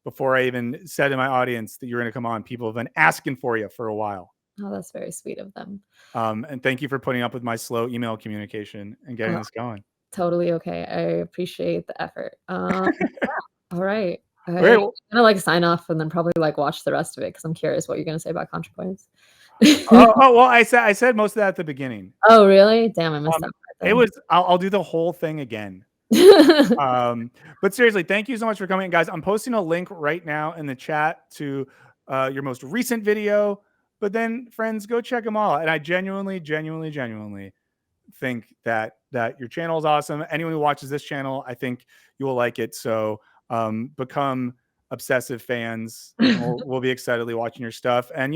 before I even said in my audience that you're going to come on, people have been asking for you for a while. Oh, that's very sweet of them. And thank you for putting up with my slow email communication and getting Oh, this going. totally okay, I appreciate the effort. Alright. Okay. I'm gonna, like, sign off and then probably, like, watch the rest of it because 'cause I'm curious what you're gonna say about ContraPoints. Well, I said most of that at the beginning. Oh, really? Damn, I missed that It part was. I'll do the whole thing again. then. But seriously, thank you so much for coming, guys. I'm posting a link right now in the chat to your most recent video. But then, friends, go check them all. And I genuinely think that your channel is awesome. Anyone who watches this channel, I think you will like it. So become obsessive fans, and we'll be excitedly watching your stuff. And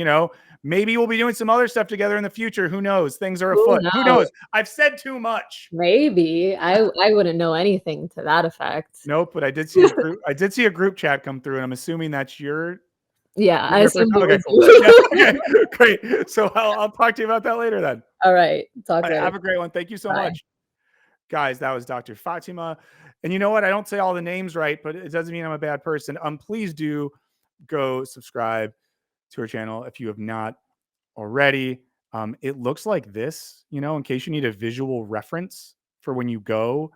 maybe we'll be doing some other stuff together in the future. Who knows? Things are Who afoot. Who knows? knows? I've said too much. Maybe. I wouldn't know anything to that effect. Nope, but I did see a group. I did see a group chat come through, and I'm assuming that's Yeah, I your person. assumed it Okay, was cool. Yeah, okay, you. great. So I'll talk to you about that later then. Alright, talk All right, later. have a great one. Thank you so Bye. much, guys. That was Dr. Fatima, and you know what? I don't say all the names right, but it doesn't mean I'm a bad person. Please do go subscribe to our channel if you have not already. It looks like this, in case you need a visual reference for when you go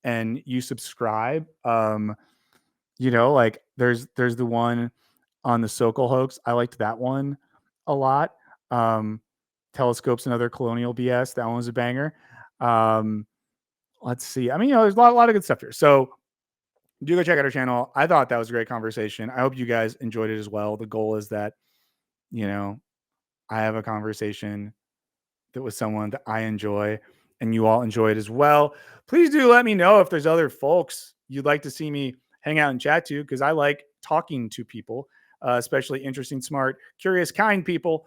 and you subscribe. Like there's the one on the Sokol hoax. I liked that one a lot. Telescopes and other colonial BS. That one was a banger. Let's see. I mean, there's a lot of good stuff here. So do go check out our channel. I thought that was a great conversation. I hope you guys enjoyed it as well. The goal is that, I have a conversation that was someone that I enjoy and you all enjoy it as well. Please do let me know if there's other folks you'd like to see me hang out and chat to, because I like talking to people, especially interesting, smart, curious, kind people.